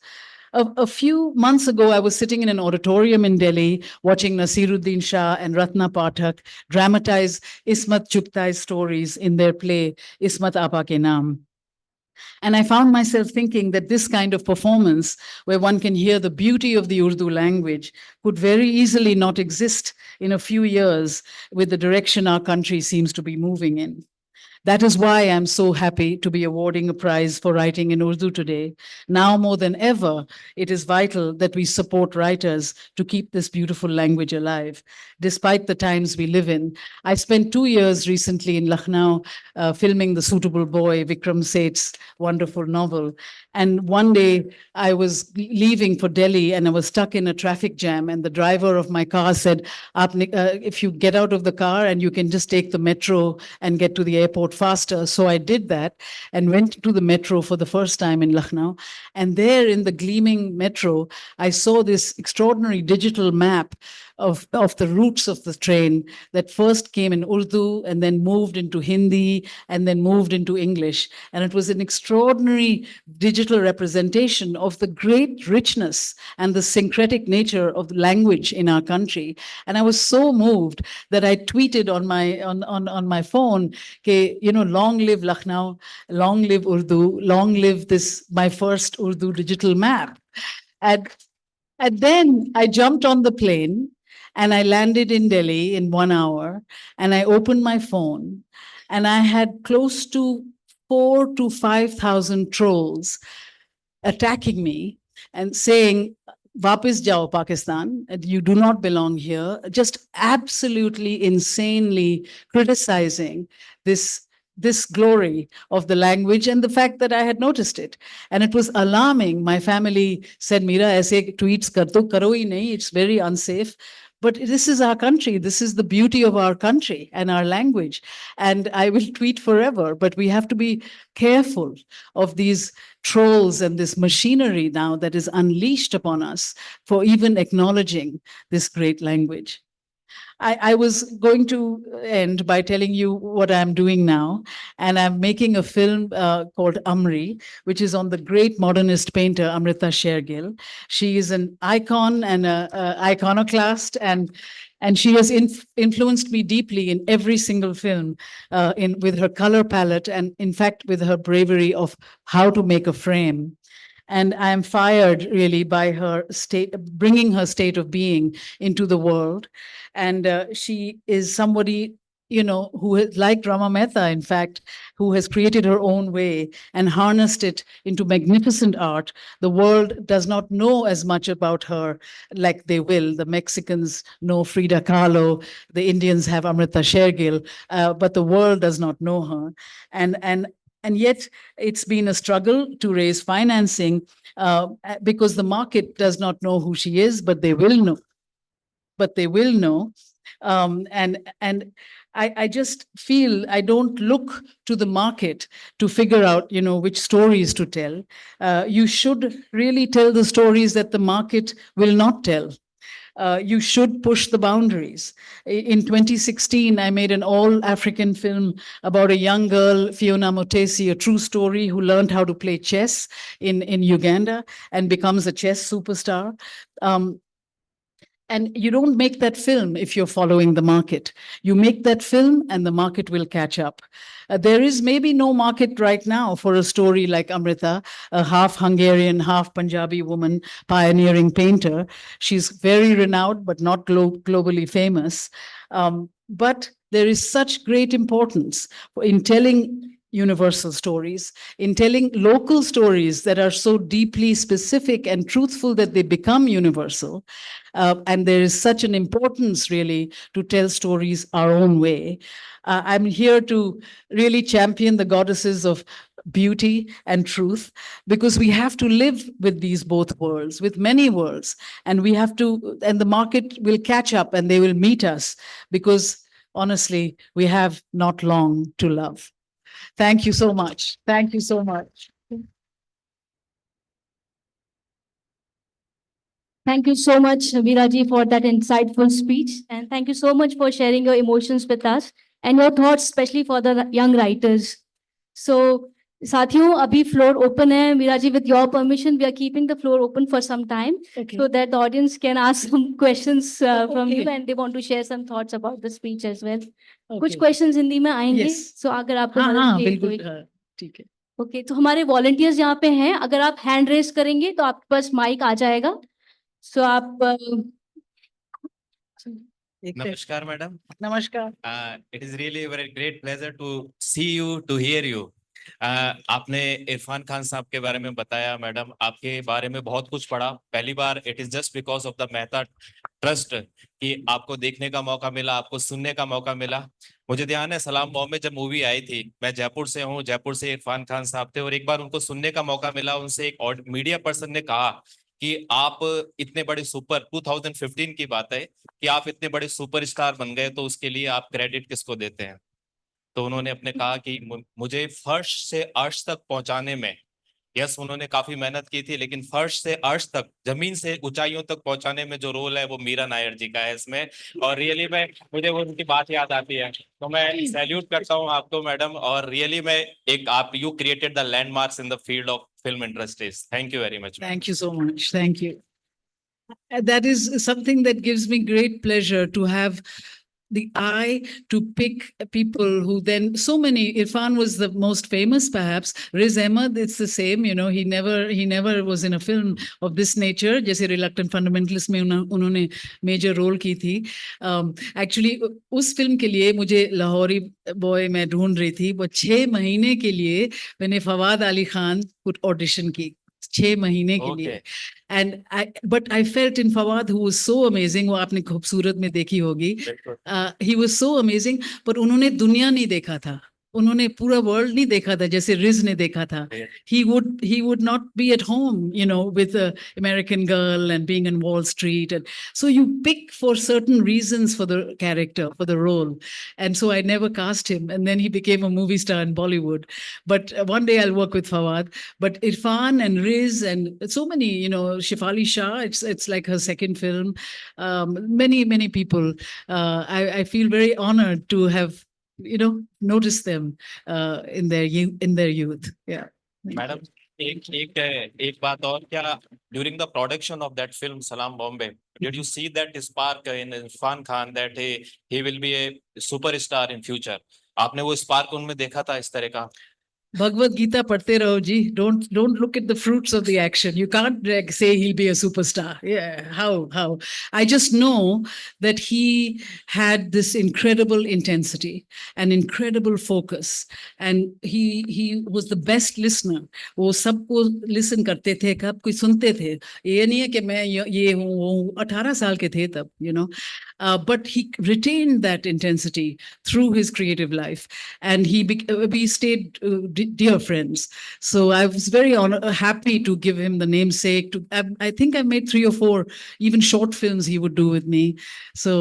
A few months ago, I was sitting in an auditorium in Delhi watching Nasiruddin Shah and Ratna Pathak dramatize Ismat Chughtai's stories in their play Ismat Apa Ke Naam. And I found myself thinking that this kind of performance, where one can hear the beauty of the Urdu language, could very easily not exist in a few years with the direction our country seems to be moving in. That is why I'm so happy to be awarding a prize for writing in Urdu today. Now more than ever, it is vital that we support writers to keep this beautiful language alive, despite the times we live in. I spent 2 years recently in Lucknow filming The Suitable Boy, Vikram Seth's wonderful novel. And one day I was leaving for Delhi and I was stuck in a traffic jam, and the driver of my car said, if you get out of the car and you can just take the metro and get to the airport faster. So I did that and went to the metro for the first time in Lucknow. And there in the gleaming metro, I saw this extraordinary digital map of the routes of the train that first came in Urdu and then moved into Hindi and then moved into English. And it was an extraordinary digital representation of the great richness and the syncretic nature of the language in our country. And I was so moved that I tweeted on my phone, long live Lucknow, long live Urdu, long live this, my first Urdu digital map. And then I jumped on the plane and I landed in Delhi in 1 hour, and I opened my phone and I had close to 4,000 to 5,000 trolls attacking me and saying, "Wapis jao, Pakistan, you do not belong here," just absolutely insanely criticizing this glory of the language and the fact that I had noticed it. And it was alarming. My family said, "Mira, aise tweets kar to karo hi nahi, it's very unsafe." But this is our country. This is the beauty of our country and our language. And I will tweet forever, but we have to be careful of these trolls and this machinery now that is unleashed upon us for even acknowledging this great language. I was going to end by telling you what I'm doing now. And I'm making a film called Amri, which is on the great modernist painter Amrita Shergill. She is an icon and an iconoclast, and she has influenced me deeply in every single film, with her color palette and, in fact, with her bravery of how to make a frame. And I am fired really by her state, bringing her state of being into the world. And she is somebody, who has, like Rama Mehta, in fact, who has created her own way and harnessed it into magnificent art. The world does not know as much about her like they will. The Mexicans know Frida Kahlo, the Indians have Amrita Shergill, but the world does not know her. And yet, it's been a struggle to raise financing because the market does not know who she is, but they will know. But they will know. And I just feel I don't look to the market to figure out, which stories to tell. You should really tell the stories that the market will not tell. You should push the boundaries. In 2016, I made an all-African film about a young girl, Fiona Motesi, a true story, who learned how to play chess in Uganda and becomes a chess superstar. And you don't make that film if you're following the market. You make that film and the market will catch up. There is maybe no market right now for a story like Amrita, a half Hungarian, half Punjabi woman, pioneering painter. She's very renowned, but not globally famous. But there is such great importance in telling universal stories, in telling local stories that are so deeply specific and truthful that they become universal. And there is such an importance, really, to tell stories our own way. I'm here to really champion the goddesses of beauty and truth, because we have to live with these both worlds, with many worlds, and the market will catch up and they will meet us, because honestly, we have not long to love. Thank you so much. Thank you so much. Thank you so much, Miraji, for that insightful speech. And thank you so much for sharing your emotions with us and your thoughts, especially for the young writers. So, साथियों, अभी floor open है. Miraji, with your permission, we are keeping the floor open for some time, Okay. so that the audience can ask some questions from Okay. you, and they want to share some thoughts about the speech as well. Okay. कुछ questions Hindi में आएंगे. Yes. So, अगर आपको हाँ, मदद चाहिए बिल्कुल, तो ठीक है. ओके, तो हमारे वॉलंटियर्स यहाँ पे हैं. अगर आप हैंड रेस करेंगे तो आपके पास माइक आ जाएगा. सो आप Namaskar, madam. नमस्कार. It is really a very great pleasure to see you, to hear you. आपने इरफान खान साहब के बारे में बताया, मैडम. आपके बारे में बहुत कुछ पढ़ा. पहली बार it is just because of the Mehta trust कि आपको देखने का मौका मिला, आपको सुनने का मौका मिला. मुझे ध्यान है सलाम बॉम्ब में जब मूवी आई थी, मैं जयपुर से हूँ, जयपुर से इरफान खान साहब थे, और एक बार उनको सुनने का मौका मिला. उनसे एक और मीडिया पर्सन ने कहा कि आप इतने बड़े सुपर 2015 की बात है कि आप इतने बड़े सुपरस्टार बन गए, तो उसके लिए आप क्रेडिट किसको देते हैं? तो उन्होंने अपने कहा कि मुझे फर्श से अर्श तक पहुंचाने में, यस, उन्होंने काफी मेहनत की थी, लेकिन फर्श से अर्श तक, जमीन से ऊंचाइयों तक पहुंचाने में जो रोल है वो मीरा नायर जी का है इसमें. और रियली में मुझे वो उनकी बात याद आती है, तो मैं सैल्यूट करता हूं आपको मैडम. और रियली में एक आप you created the landmarks in the field of film industries. Thank you very much. Thank you so much. Thank you. That is something that gives me great pleasure, to have the eye to pick people who then, so many. Irfan was the most famous, perhaps. Riz Ahmed, it's the same. He never was in a film of this nature. जैसे Reluctant Fundamentalist में उन्होंने major role की थी. Actually, उस film के लिए मुझे Lahori boy मैं ढूंढ रही थी. वो 6 महीने के लिए मैंने फवाद अली खान को audition की. 6 महीने के लिए. But I felt in Fawad, who was so amazing, वो आपने खूबसूरत में देखी होगी. He was so amazing, but उन्होंने दुनिया नहीं देखा था. उन्होंने पूरा वर्ल्ड नहीं देखा था जैसे रिज ने देखा था. He would not be at home, with a American girl and being in Wall Street. And so you pick for certain reasons for the character, for the role. And so I never cast him. And then he became a movie star in Bollywood. But one day I'll work with Fawad. But Irfan and Riz and so many, Shifali Shah, it's like her second film. Many people. I feel very honored to have notice them in their youth. Yeah. Madam एक बात और, क्या during the production of that film Salaam Bombay did you see that spark in Irrfan Khan that he will be a superstar in future? आपने वो spark उनमें देखा था इस तरह का? Bhagavad Gita padhte raho ji. Don't look at the fruits of the action. You can't say he'll be a superstar. Yeah, how? I just know that he had this incredible intensity and incredible focus, and he was the best listener. वो सबको listen करते थे, कब कोई सुनते थे. ये नहीं है कि मैं ये हूँ 18 साल के थे तब, but he retained that intensity through his creative life, and we stayed dear friends. So I was very happy to give him the namesake. I think I made 3 or 4 even short films he would do with me. So,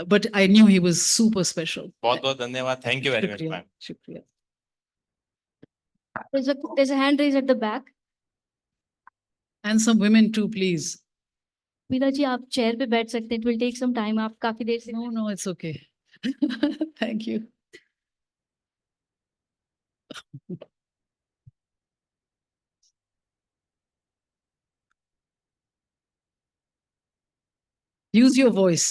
but I knew he was super special. बहुत बहुत धन्यवाद. Thank you very much, ma'am. Shukriya. There's a hand raised at the back. And some women too, please. Meera ji आप chair पे बैठ सकते हैं. It will take some time. आप काफी देर से. No, it's okay. Thank you. Use your voice.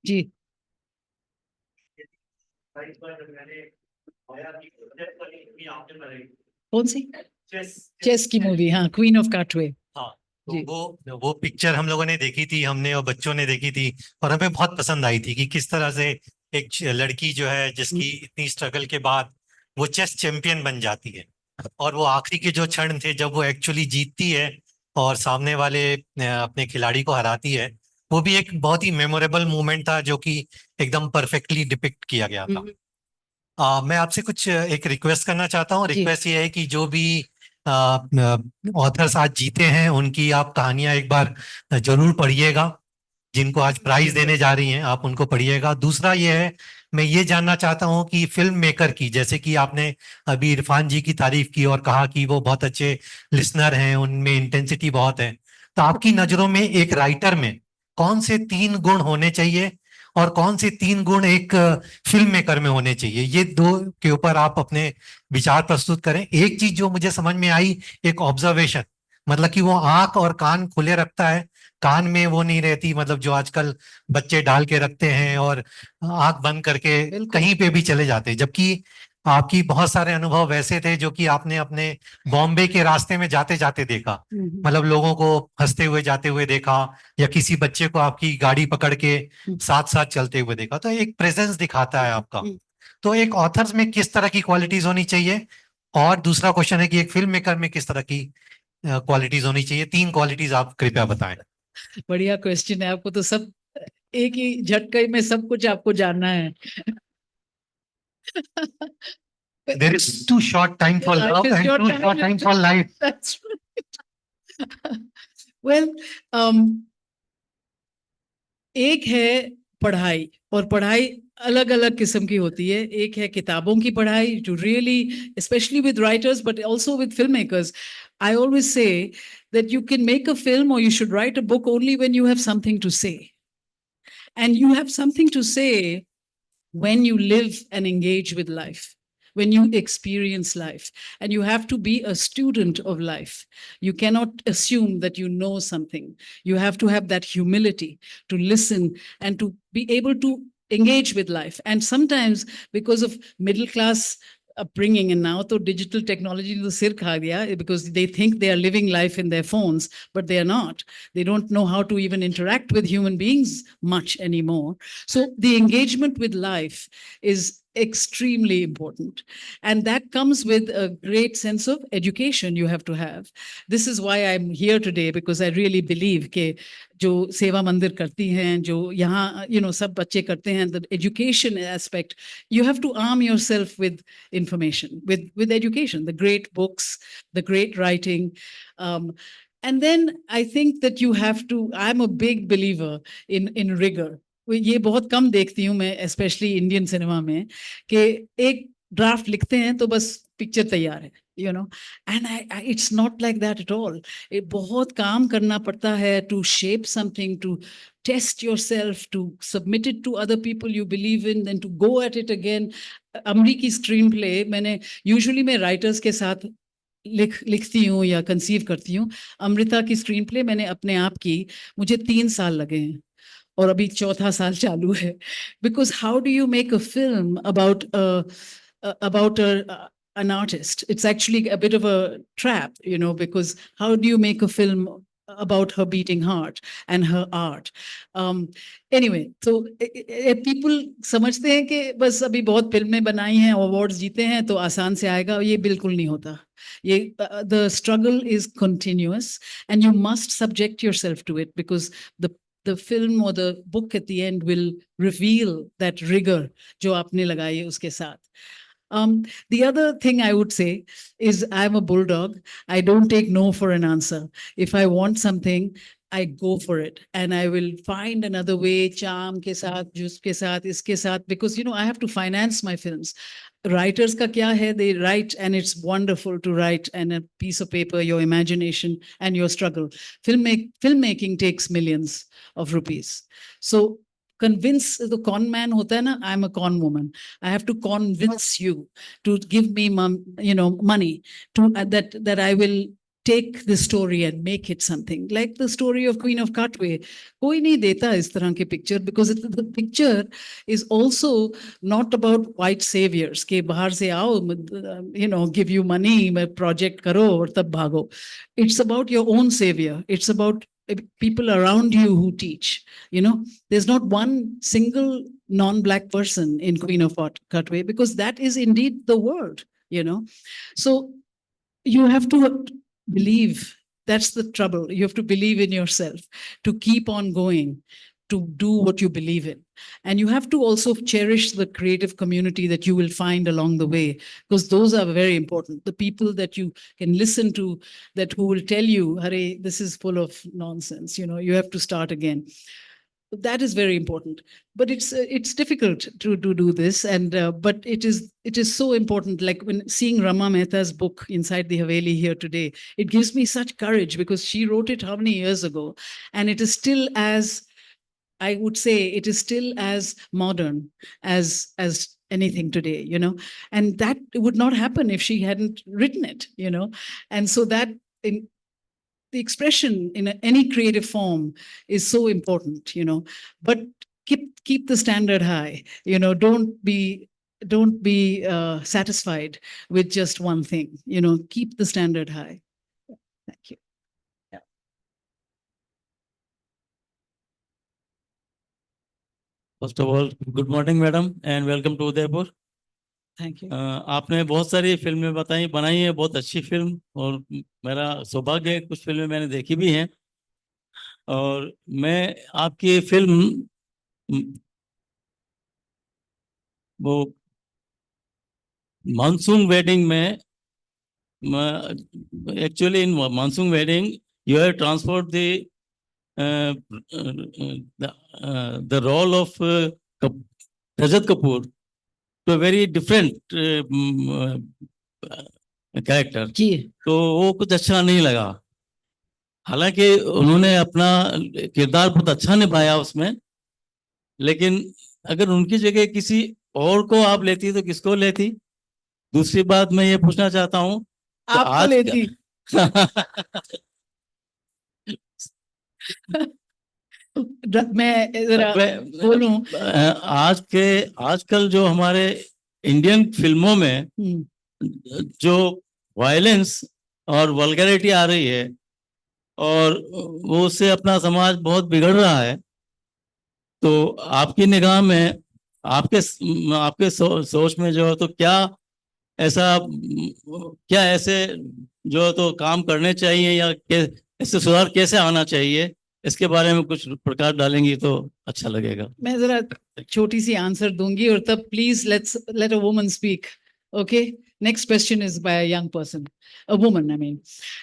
जी. कौन सी? Chess की मूवी. हाँ, क्वीन ऑफ काटवे. हाँ, तो वो पिक्चर हम लोगों ने देखी थी, हमने और बच्चों ने देखी थी, और हमें बहुत पसंद आई थी कि किस तरह से एक लड़की जो है जिसकी इतनी स्ट्रगल के बाद वो चेस चैंपियन बन जाती है, और वो आखिरी के जो क्षण थे जब वो एक्चुअली जीतती है और सामने वाले अपने खिलाड़ी को हराती है, वो भी एक बहुत ही मेमोरेबल मोमेंट था जो कि एकदम परफेक्टली डिपिक्ट किया गया था. मैं आपसे कुछ एक रिक्वेस्ट करना चाहता हूँ. रिक्वेस्ट ये है कि जो भी ऑथर्स आज जीते हैं उनकी आप कहानियां एक बार जरूर पढ़िएगा. जिनको आज प्राइज देने जा रही हैं आप उनको पढ़िएगा. दूसरा ये है, मैं ये जानना चाहता हूं कि फिल्म मेकर की, जैसे कि आपने अभी इरफान जी की तारीफ की और कहा कि वो बहुत अच्छे लिसनर हैं, उनमें इंटेंसिटी बहुत है, तो आपकी नजरों में एक राइटर में कौन से 3 गुण होने चाहिए और कौन से 3 गुण एक फिल्म मेकर में होने चाहिए? ये 2 के ऊपर आप अपने विचार प्रस्तुत करें. एक चीज जो मुझे समझ में आई, एक ऑब्जर्वेशन, मतलब कि वो आंख और कान खुले रखता है, कान में वो नहीं रहती, मतलब जो आजकल बच्चे डाल के रखते हैं और आंख बंद करके कहीं पे भी चले जाते हैं. जबकि आपकी बहुत सारे अनुभव वैसे थे जो कि आपने अपने बॉम्बे के रास्ते में जाते जाते देखा, मतलब लोगों को हंसते हुए जाते हुए देखा, या किसी बच्चे को आपकी गाड़ी पकड़ के साथ साथ चलते हुए देखा. तो एक प्रेजेंस दिखाता है आपका. तो एक ऑथर्स में किस तरह की क्वालिटीज होनी चाहिए, और दूसरा क्वेश्चन है कि एक फिल्म मेकर में किस तरह की क्वालिटीज होनी चाहिए? 3 क्वालिटीज आप कृपया बताएं. बढ़िया क्वेश्चन है. आपको तो सब एक ही झटके में सब कुछ आपको जानना है. There is too short time for love and too short time for life. That's right. Well, एक है पढ़ाई, और पढ़ाई अलग अलग किस्म की होती है. एक है किताबों की पढ़ाई, to really, especially with writers, but also with filmmakers. I always say that you can make a film or you should write a book only when you have something to say. And you have something to say when you live and engage with life, when you experience life, and you have to be a student of life. You cannot assume that you know something. You have to have that humility to listen and to be able to engage with life. And sometimes because of middle class upbringing, and now to digital technology to sir kha diya, because they think they are living life in their phones, but they are not. They don't know how to even interact with human beings much anymore. So the engagement with life is extremely important. And that comes with a great sense of education you have to have. This is why I'm here today, because I really believe कि जो सेवा मंदिर करती हैं, जो यहाँ, सब बच्चे करते हैं, the education aspect, you have to arm yourself with information, with education, the great books, the great writing. And then I think that you have to, I'm a big believer in rigor. ये बहुत कम देखती हूँ मैं, specially Indian cinema में, कि एक draft लिखते हैं तो बस पिक्चर तैयार है, and it's not like that at all. बहुत काम करना पड़ता है to shape something, to test yourself, to submit it to other people you believe in, then to go at it again. अमरी की स्क्रीन प्ले मैंने usually मैं writers के साथ लिखती हूँ या कंसीव करती हूँ. अमृता की स्क्रीन प्ले मैंने अपने आप की, मुझे 3 साल लगे हैं और अभी 4था साल चालू है. Because how do you make a film about an artist? It's actually a bit of a trap, because how do you make a film about her beating heart and her art? Anyway, so people समझते हैं कि बस अभी बहुत फिल्में बनाई हैं, awards जीते हैं तो आसान से आएगा. ये बिल्कुल नहीं होता. The struggle is continuous, and you must subject yourself to it, because the film or the book at the end will reveal that rigor जो आपने लगाई है उसके साथ. The other thing I would say is I'm a bulldog. I don't take no for an answer. If I want something, I go for it, and I will find another way, charm के साथ, juice के साथ, इसके साथ, because I have to finance my films. Writers का क्या है? They write, and it's wonderful to write, and a piece of paper, your imagination and your struggle. Filmmaking takes millions of rupees. So convince the con man hota hai na, I'm a con woman. I have to convince you to give me money to that I will take the story and make it something like the story of Queen of Katwe. Koi nahi deta is tarah ke picture, because the picture is also not about white saviors ke bahar se aao, give you money, project karo aur tab bhago. It's about your own savior. It's about people around you who teach. There's not one single non-black person in Queen of Katwe, because that is indeed the world. So you have to believe. That's the trouble. You have to believe in yourself to keep on going, to do what you believe in. And you have to also cherish the creative community that you will find along the way, because those are very important. The people that you can listen to, that who will tell you, Hare, this is full of nonsense, you have to start again. That is very important. But it's difficult to do this, and but it is so important. Like when seeing Rama Mehta's book Inside the Haveli here today, it gives me such courage, because she wrote it how many years ago, and it is still as, I would say, it is still as modern as anything today, and that would not happen if she hadn't written it, and so that the expression in any creative form is so important, but keep the standard high, don't be satisfied with just one thing, keep the standard high. Thank you. First of all good morning madam and welcome to Udaipur. Thank you. आपने बहुत सारी फिल्में बनाई है, बहुत अच्छी film, और मेरा सौभाग्य है कुछ फिल्में मैंने देखी भी हैं. और मैं आपकी फिल्म वो मानसून वेडिंग में, actually in monsoon wedding you have transferred the role of Rajat Kapoor to a very different character. जी. तो वो कुछ अच्छा नहीं लगा. हालांकि उन्होंने अपना किरदार बहुत अच्छा निभाया उसमें, लेकिन अगर उनकी जगह किसी और को आप लेती तो किसको लेती? दूसरी बात मैं ये पूछना चाहता हूँ, आपको लेती. मैं जरा बोलूं, आजकल जो हमारे इंडियन फिल्मों में जो वायलेंस और वल्गैरिटी आ रही है, और वो उससे अपना समाज बहुत बिगड़ रहा है, तो आपकी निगाह में आपके आपके सोच में जो है तो क्या ऐसा क्या ऐसे जो है तो काम करने चाहिए या इससे सुधार कैसे आना चाहिए, इसके बारे में कुछ प्रकाश डालेंगी तो अच्छा लगेगा। मैं जरा छोटी सी आंसर दूंगी और तब please let a woman speak. Okay, next question is by a young person, a woman, I mean.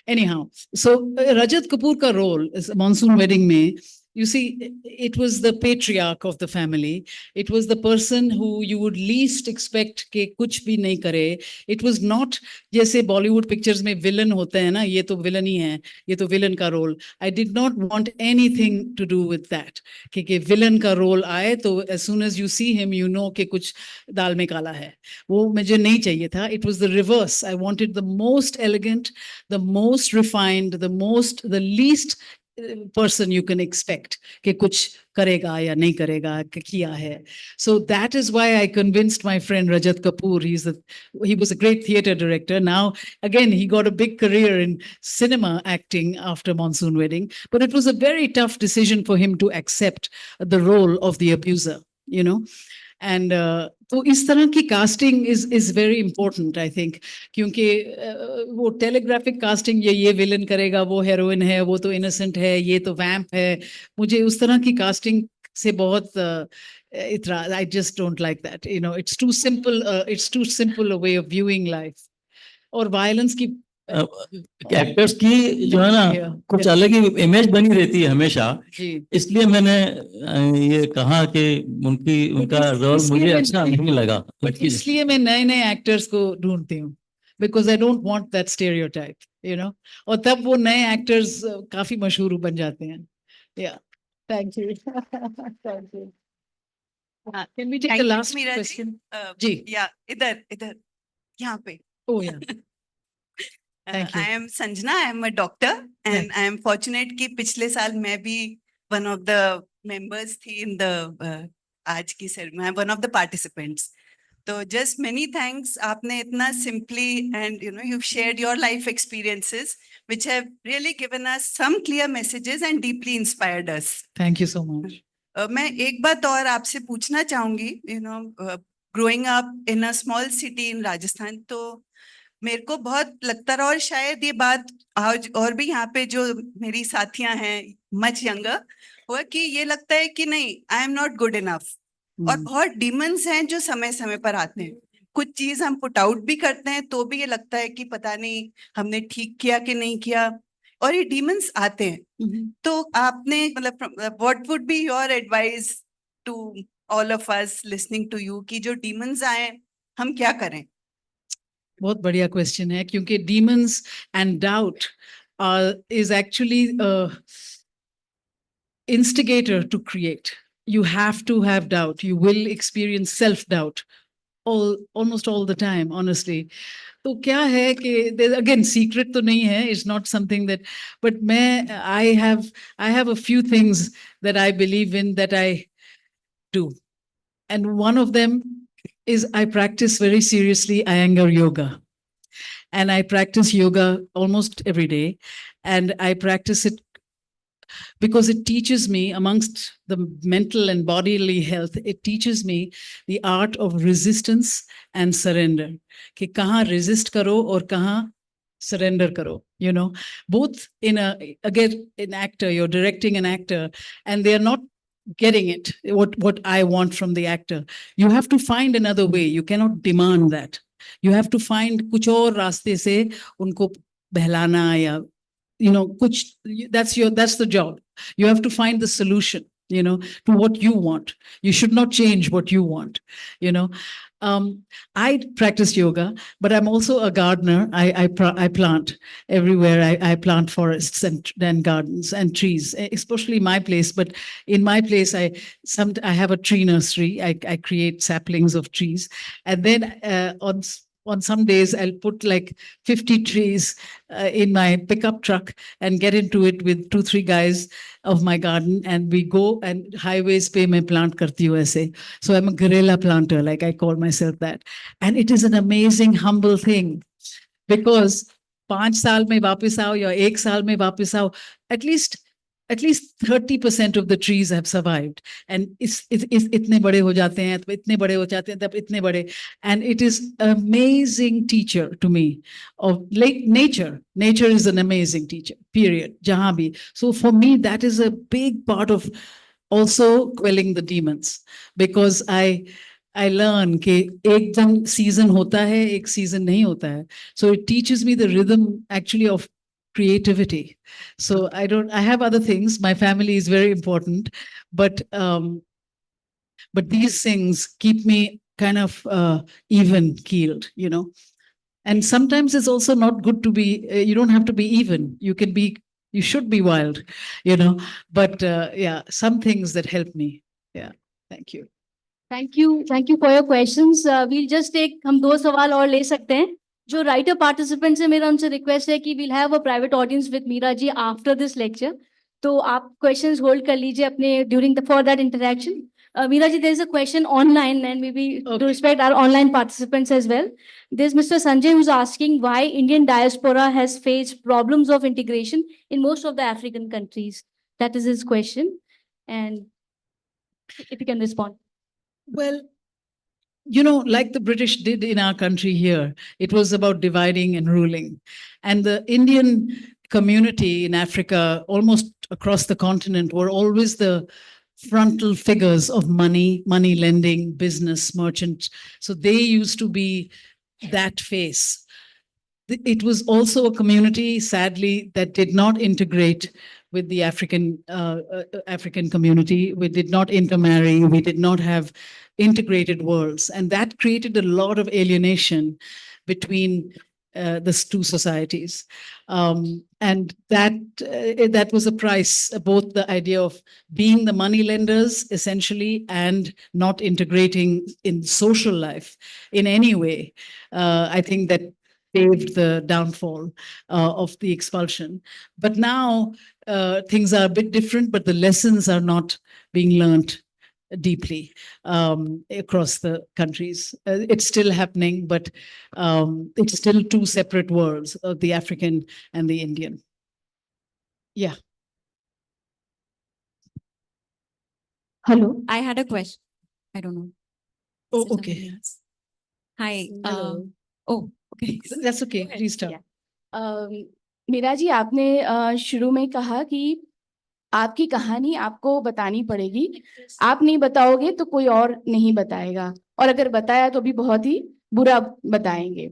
Anyhow, so Rajat Kapoor ka role is Monsoon Wedding mein, you see, it was the patriarch of the family. It was the person who you would least expect ke kuch bhi nahi kare. It was not जैसे Bollywood pictures में villain होते हैं ना, ये तो villain ही है, ये तो villain का role. I did not want anything to do with that. कि villain का role आए तो as soon as you see him, you know कि कुछ दाल में काला है. वो मुझे नहीं चाहिए था. It was the reverse. I wanted the most elegant, the most refined, the least person you can expect कि कुछ करेगा या नहीं करेगा, किया है. So that is why I convinced my friend Rajat Kapoor. He was a great theatre director. Now again he got a big career in cinema acting after Monsoon Wedding, but it was a very tough decision for him to accept the role of the abuser, you know. And तो इस तरह की casting is very important I think, क्योंकि वो telegraphic casting, ये villain करेगा, वो heroin है, वो तो इनोसेंट है, ये तो वैम्प है, मुझे उस तरह की कास्टिंग से बहुत इतरा, I just don't like that, you know. It's too simple a way of viewing life. और वायलेंस की एक्टर्स की जो है ना कुछ अलग ही इमेज बनी रहती है हमेशा, इसलिए मैंने ये कहा कि उनका रोल मुझे अच्छा नहीं लगा. इसलिए मैं नए नए एक्टर्स को ढूंढती हूँ, because I don't want that stereotype, you know. और तब वो नए एक्टर्स काफी मशहूर बन जाते हैं. या thank you. Thank you. Can we take the last question? जी, या इधर यहाँ पे. ओह या. Thank you. I am Sanjana. I am a doctor, and I am fortunate कि पिछले साल मैं भी one of the members थी in the आज की ceremony. One of the participants. तो just many thanks. आपने इतना simply and you know you've shared your life experiences which have really given us some clear messages and deeply inspired us. Thank you so much. मैं एक बात और आपसे पूछना चाहूंगी. You know, growing up in a small city in Rajasthan, तो मेरे को बहुत लगता रहा, और शायद ये बात आज और भी यहाँ पे जो मेरी साथियां हैं मच यंगर, हुआ कि ये लगता है कि नहीं, आई एम नॉट गुड इनफ. और बहुत डीमंस हैं जो समय समय पर आते हैं. कुछ चीज हम पुट आउट भी करते हैं तो भी ये लगता है कि पता नहीं हमने ठीक किया कि नहीं किया, और ये डीमंस आते हैं. तो आपने मतलब what would be your advice to all of us listening to you कि जो डीमंस आए हम क्या करें? बहुत बढ़िया क्वेश्चन है, क्योंकि demons and doubt is actually a instigator to create. You have to have doubt. You will experience self-doubt almost all the time, honestly. तो क्या है कि again secret तो नहीं है, it's not something that, but I have a few things that I believe in that I do, and one of them is I practice very seriously Iyengar yoga. And I practice yoga almost every day. And I practice it because it teaches me, amongst the mental and bodily health, it teaches me the art of resistance and surrender. कि कहाँ resist करो और कहाँ surrender karo, you know. Both again, an actor, you're directing an actor, and they're not getting it, what I want from the actor. You have to find another way. You cannot demand that. You have to find kuch aur raaste se unko behlana ya, you know, that's the job. You have to find the solution, you know, to what you want. You should not change what you want, you know. I practice yoga, but I'm also a gardener. I plant everywhere. I plant forests and gardens and trees, especially my place. But in my place, I have a tree nursery. I create saplings of trees, and then on some days I'll put like 50 trees in my pickup truck and get into it with 2-3 guys of my garden, and we go and highways pe main plant karti hu aise. So I'm a guerrilla planter, like I call myself that. And it is an amazing, humble thing, because 5 saal mein वापस आओ या 1 साल में वापस आओ, at least at least 30% of the trees have survived. And इस इतने बड़े हो जाते हैं, तब इतने बड़े हो जाते हैं, तब इतने बड़े. And it is amazing teacher to me of like nature. Nature is an amazing teacher, period. जहाँ भी. So for me, that is a big part of also quelling the demons, because I learn कि एकदम season होता है, एक season नहीं होता है. So it teaches me the rhythm actually of creativity. So I have other things. My family is very important, but these things keep me kind of even keeled, you know. And sometimes it's also not good to be, you don't have to be even. You should be wild, you know. But yeah, some things that help me. Yeah. Thank you. Thank you for your questions. We'll just take हम 2 सवाल और ले सकते हैं. जो writer participants है, मेरा उनसे request है कि we'll have a private audience with Mira ji after this lecture. तो आप questions hold कर लीजिए अपने for that interaction. Mira ji, there is a question online, and maybe to respect our online participants as well. There's Mr. Sanjay who's asking why Indian diaspora has faced problems of integration in most of the African countries. That is his question, and if you can respond. Well, you know, like the British did in our country here, it was about dividing and ruling. And the Indian community in Africa, almost across the continent, were always the frontal figures of money lending, business, merchant. So they used to be that face. It was also a community, sadly, that did not integrate with the African community. We did not intermarry. We did not have integrated worlds, and that created a lot of alienation between the two societies, and that was a price. Both the idea of being the money lenders essentially and not integrating in social life in any way. I think that paved the downfall of the expulsion. But now things are a bit different, but the lessons are not being learned deeply across the countries. It's still happening, but it's still two separate worlds, the African and the Indian. Yeah. Hello. I had a question. I don't know. Oh, Is it okay. somebody else? Hi. Hello. Oh, okay. That's okay. Please start. Meera ji, आपने शुरू में कहा कि आपकी कहानी आपको बतानी पड़ेगी. आप नहीं बताओगे तो कोई और नहीं बताएगा, और अगर बताया तो भी बहुत ही बुरा बताएंगे.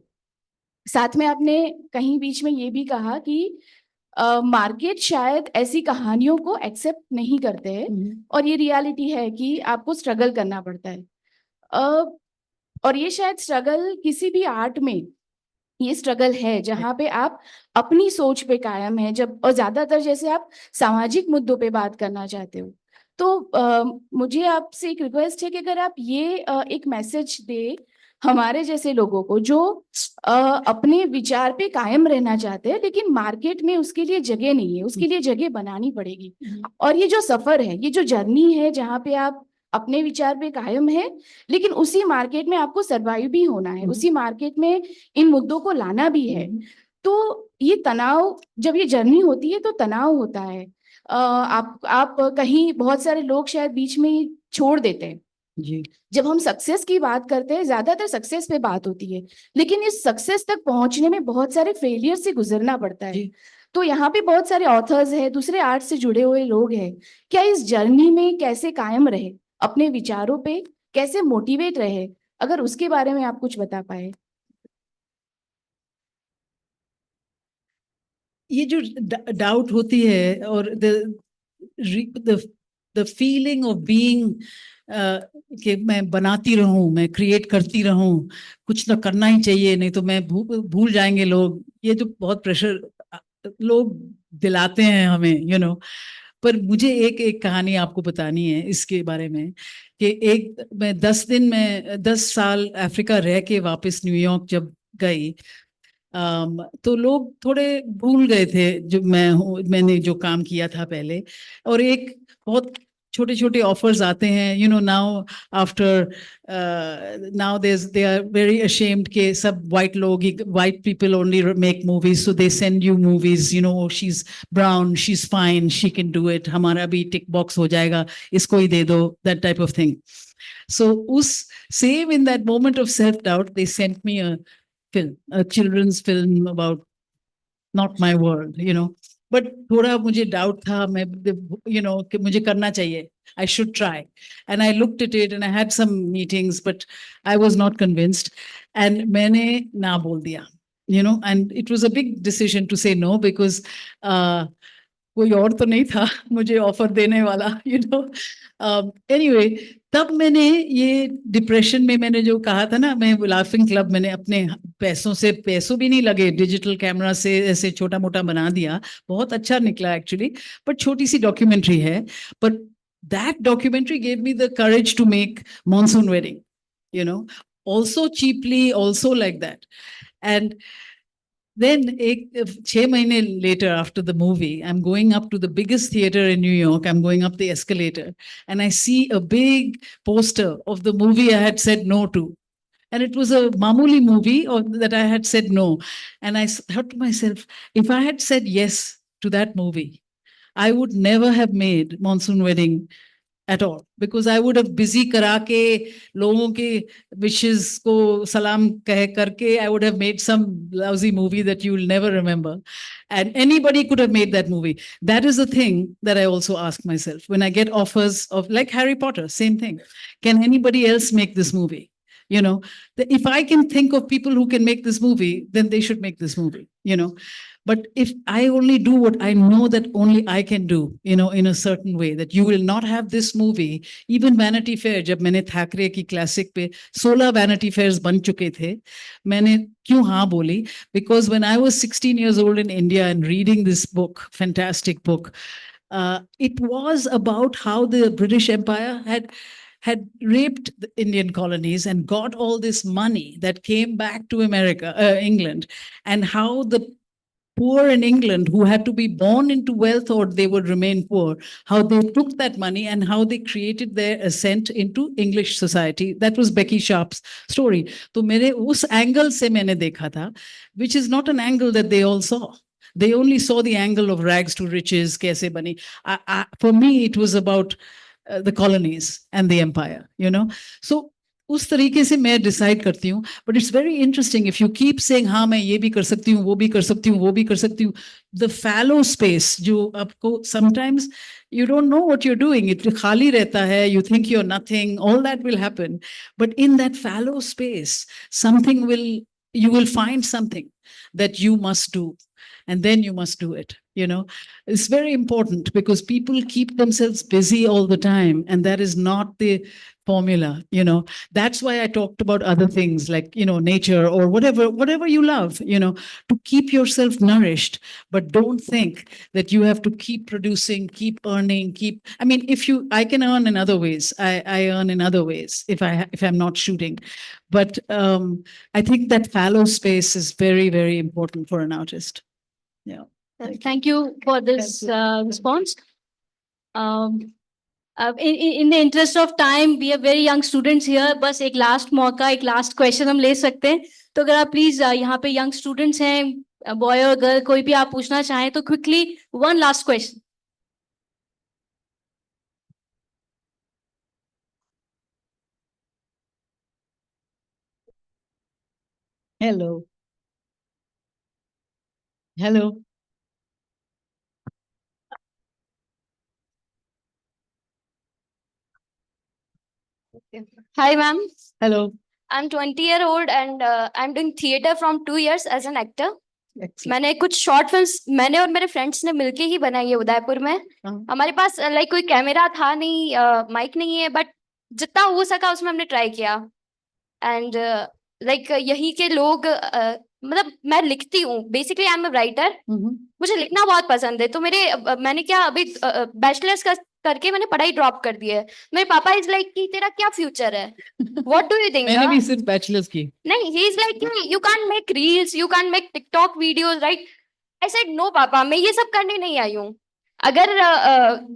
साथ में आपने कहीं बीच में ये भी कहा कि मार्केट शायद ऐसी कहानियों को एक्सेप्ट नहीं करते हैं, और ये रियलिटी है कि आपको स्ट्रगल करना पड़ता है. और ये शायद स्ट्रगल किसी भी आर्ट में ये स्ट्रगल है जहाँ पे आप अपनी सोच पे कायम है, जब और ज्यादातर जैसे आप सामाजिक मुद्दों पे बात करना चाहते हो. तो मुझे आपसे एक रिक्वेस्ट है कि अगर आप ये एक मैसेज दे हमारे जैसे लोगों को जो अपने विचार पे कायम रहना चाहते हैं, लेकिन मार्केट में उसके लिए जगह नहीं है, उसके लिए जगह बनानी पड़ेगी. और ये जो सफर है, ये जो जर्नी है जहाँ पे आप अपने विचार पे कायम है, लेकिन उसी मार्केट में आपको सर्वाइव भी होना है, उसी मार्केट में इन मुद्दों को लाना भी है. तो ये तनाव, जब ये जर्नी होती है तो तनाव होता है. आप कहीं बहुत सारे लोग शायद बीच में ही छोड़ देते हैं. जी. जब हम सक्सेस की बात करते हैं, ज्यादातर सक्सेस पे बात होती है, लेकिन इस सक्सेस तक पहुंचने में बहुत सारे फेलियर से गुजरना पड़ता है. तो यहाँ पे बहुत सारे ऑथर्स हैं, दूसरे आर्ट से जुड़े हुए लोग हैं. क्या इस जर्नी में कैसे कायम रहे, अपने विचारों पे कैसे मोटिवेट रहे, अगर उसके बारे में आप कुछ बता पाए. ये जो डाउट होती है और द फीलिंग ऑफ बीइंग कि मैं बनाती रहूं, मैं क्रिएट करती रहूं, कुछ तो करना ही चाहिए, नहीं तो मैं भूल जाएंगे लोग. ये जो बहुत प्रेशर लोग दिलाते हैं हमें, यू नो. पर मुझे एक कहानी आपको बतानी है इसके बारे में कि मैं 10 साल अफ्रीका रह के वापस न्यूयॉर्क जब गई, तो लोग थोड़े भूल गए थे जो मैंने जो काम किया था पहले. और एक बहुत छोटे छोटे offers आते हैं, you know, now after now they are very ashamed के सब white people only make movies, so they send you movies, you know, she's brown, she's fine, she can do it, हमारा भी tick box हो जाएगा, इसको ही दे दो, that type of thing. So same in that moment of self-doubt, they sent me a film, a children's film about not my world, you know. But थोड़ा मुझे doubt था, मैं, you know, कि मुझे करना चाहिए, I should try. And I looked at it and I had some meetings, but I was not convinced. And मैंने ना बोल दिया, you know, and it was a big decision to say no because कोई और तो नहीं था मुझे ऑफर देने वाला, you know. Anyway, तब मैंने ये डिप्रेशन में मैंने जो कहा था ना, मैं लाफिंग क्लब मैंने अपने पैसों भी नहीं लगे, डिजिटल कैमरा से ऐसे छोटा मोटा बना दिया, बहुत अच्छा निकला एक्चुअली, बट छोटी सी डॉक्यूमेंट्री है, but that documentary gave me the courage to make Monsoon Wedding, you know, also cheaply, also like that. And then 6 months later after the movie, I'm going up to the biggest theater in New York. I'm going up the escalator and I see a big poster of the movie I had said no to. And it was a mamuli movie that I had said no. And I thought to myself, if I had said yes to that movie, I would never have made Monsoon Wedding at all, because I would have busy करा के लोगों के wishes को सलाम कह करके I would have made some lousy movie that you will never remember, and anybody could have made that movie. That is the thing that I also ask myself when I get offers of, like Harry Potter, same thing. Can anybody else make this movie? You know, if I can think of people who can make this movie, then they should make this movie, you know. But if I only do what I know that only I can do, you know, in a certain way, that you will not have this movie. Even Vanity Fair, जब मैंने थैकरे की classic पे 16 Vanity Fairs बन चुके थे, मैंने क्यों हाँ बोली? Because when I was 16 years old in India and reading this book, fantastic book, it was about how the British Empire had raped the Indian colonies and got all this money that came back to England, and how the poor in England who had to be born into wealth or they would remain poor, how they took that money and how they created their ascent into English society. That was Becky Sharp's story. तो मेरे उस angle से मैंने देखा था, which is not an angle that they all saw. They only saw the angle of rags to riches, कैसे बनी. For me, it was about the colonies and the empire, you know. So उस तरीके से मैं decide करती हूँ. But it's very interesting if you keep saying हाँ मैं ये भी कर सकती हूँ, वो भी कर सकती हूँ, वो भी कर सकती हूँ, द फैलो स्पेस जो आपको sometimes you don't know what you're doing, it खाली रहता है, you think you're nothing, all that will happen, but in that fallow space you will find something that you must do, and then you must do it, you know. It's very important because people keep themselves busy all the time, and that is not the formula, you know. That's why I talked about other things like, you know, nature or whatever you love, you know, to keep yourself nourished. But don't think that you have to keep producing, keep earning, I mean, I can earn in other ways. I earn in other ways if I'm not shooting. But I think that fallow space is very, very important for an artist. Yeah. Thank you for this response. In the interest of time, we have very young students here. बस एक last मौका, एक last question हम ले सकते हैं. तो अगर आप please यहाँ पे young students हैं, boy or girl, कोई भी आप पूछना चाहें तो quickly one last question. Hello. Hello. Hi, ma'am. Hello. I'm 20-year-old and I'm doing theater from 2 years as an actor. Excellent. मैंने कुछ शॉर्ट फिल्म्स मैंने और मेरे फ्रेंड्स ने मिलके ही बनाई है उदयपुर में. हमारे पास लाइक कोई कैमरा था नहीं, माइक नहीं है, बट जितना हो सका उसमें हमने ट्राई किया. एंड लाइक यहीं के लोग मतलब मैं लिखती हूँ, basically I am a writer. मुझे लिखना बहुत पसंद है. तो मैंने क्या अभी बैचलर्स करके मैंने पढ़ाई ड्रॉप कर दी है. मेरे पापा इज लाइक कि तेरा क्या फ्यूचर है, व्हाट डू यू थिंक? मैंने भी सिर्फ बैचलर्स की. नहीं, he is like you can make reels, you can make TikTok videos, right? I said no papa, मैं ये सब करने नहीं आई हूँ. अगर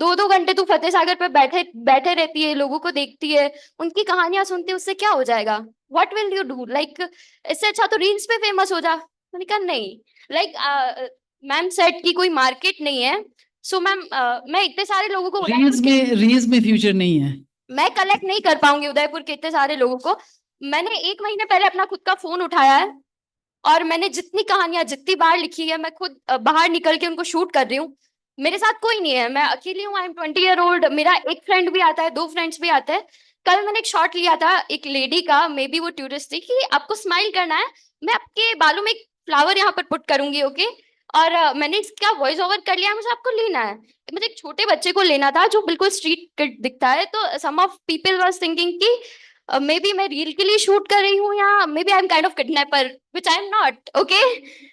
2-2 घंटे तू फतेह सागर पे बैठे बैठे रहती है, लोगों को देखती है, उनकी कहानियां सुनती है, उससे क्या हो जाएगा? What will you do? Like इससे अच्छा तो रील्स पे फेमस हो जा। मैंने कहा नहीं, लाइक मैम सेट की कोई मार्केट नहीं है। सो मैम मैं इतने सारे लोगों को रील्स में फ्यूचर नहीं है। मैं कलेक्ट नहीं कर पाऊंगी उदयपुर के इतने सारे लोगों को। मैंने 1 महीने पहले अपना खुद का फोन उठाया है और मैंने जितनी कहानियां जितनी बार लिखी है, मैं खुद बाहर निकल के उनको शूट कर रही हूँ। मेरे साथ कोई नहीं है, मैं अकेली हूँ। I am 20 year old। मेरा एक फ्रेंड भी आता है, 2 फ्रेंड्स भी आते हैं। कल मैंने एक शॉट लिया था एक लेडी का, मे बी वो टूरिस्ट थी, कि आपको स्माइल करना है, मैं आपके बालों में एक फ्लावर यहाँ पर पुट करूंगी, ओके? और मैंने इसका वॉइस ओवर कर लिया, मुझे आपको लेना है। मुझे एक छोटे बच्चे को लेना था जो बिल्कुल स्ट्रीट किड दिखता है। तो सम ऑफ पीपल वाज थिंकिंग कि मे बी मैं रील के लिए शूट कर रही हूँ, या maybe I am kind of kidnapper, which I am not, okay?